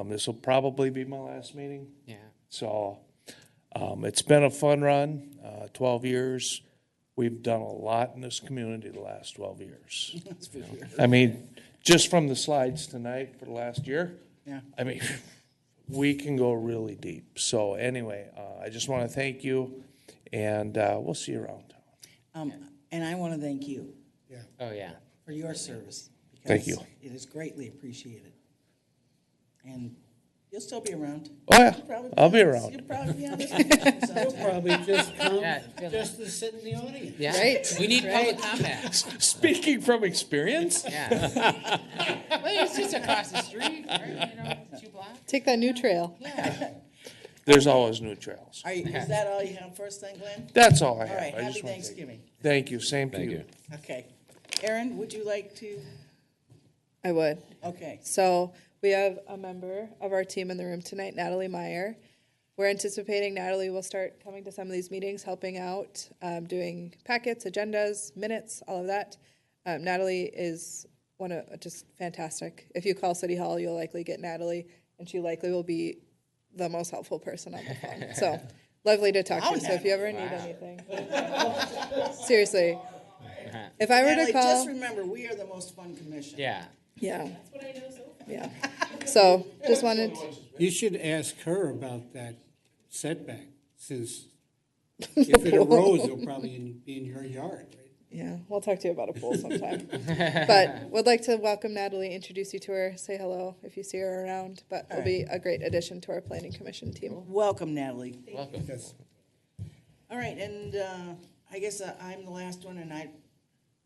This will probably be my last meeting, Yeah. so, it's been a fun run, 12 years. We've done a lot in this community the last 12 years. That's for sure. I mean, just from the slides tonight for the last year, Yeah. I mean, we can go really deep. So anyway, I just want to thank you, and we'll see you around town. And I want to thank you Oh, yeah. for your service. Thank because you. It is greatly appreciated. And you'll still be around. Oh, yeah, You'll probably I'll be on this- around. You'll probably be on this commission You'll sometime. probably just come, Yeah, just to sit in the audience. Yeah. Right. We need Right. public comment. Speaking from experience, Yeah. Well, it's just across the street, right? You know, 2 blocks. Take that new trail. Yeah. there's always new trails. Is that all you have first thing, Glenn? That's all I All have. right, I happy just want to Thanksgiving. thank you. Same to Thank you. you. Okay. Aaron, would you like to? I would. Okay. So we have a member of our team in the room tonight, Natalie Meyer. We're anticipating Natalie will start coming to some of these meetings, helping out, doing packets, agendas, minutes, all of that. Natalie is just fantastic. If you call City Hall, you'll likely get Natalie, and she likely will be the most helpful person on the phone. So lovely to talk to. So if you ever need anything, seriously, if I were to Natalie, call, just remember, we are the most fun commission. Yeah. yeah, yeah. So just wanted. You should ask her about that setback, since if it erodes, it'll probably be in your yard, right? Yeah, we'll talk to you about a pool sometime. But would like to welcome Natalie, introduce you to her, say hello if you see her around. But it'll be a great addition to our planning commission team. Welcome, Natalie. Welcome. Yes. All right, and I guess I'm the last one, and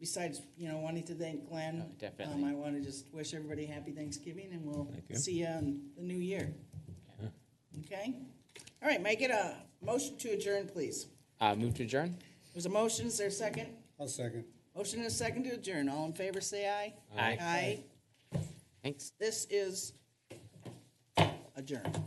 besides, wanting to thank Glenn. Oh, definitely. I want to just wish everybody happy Thanksgiving, and we'll Thank you. see you in the new year. Okay? All right, may I get a motion to adjourn, please? Move to adjourn? There's a motion, is there a second? I'll second. Motion and a second to adjourn. All in favor, say aye. Aye. Aye. Thanks. This is adjourned.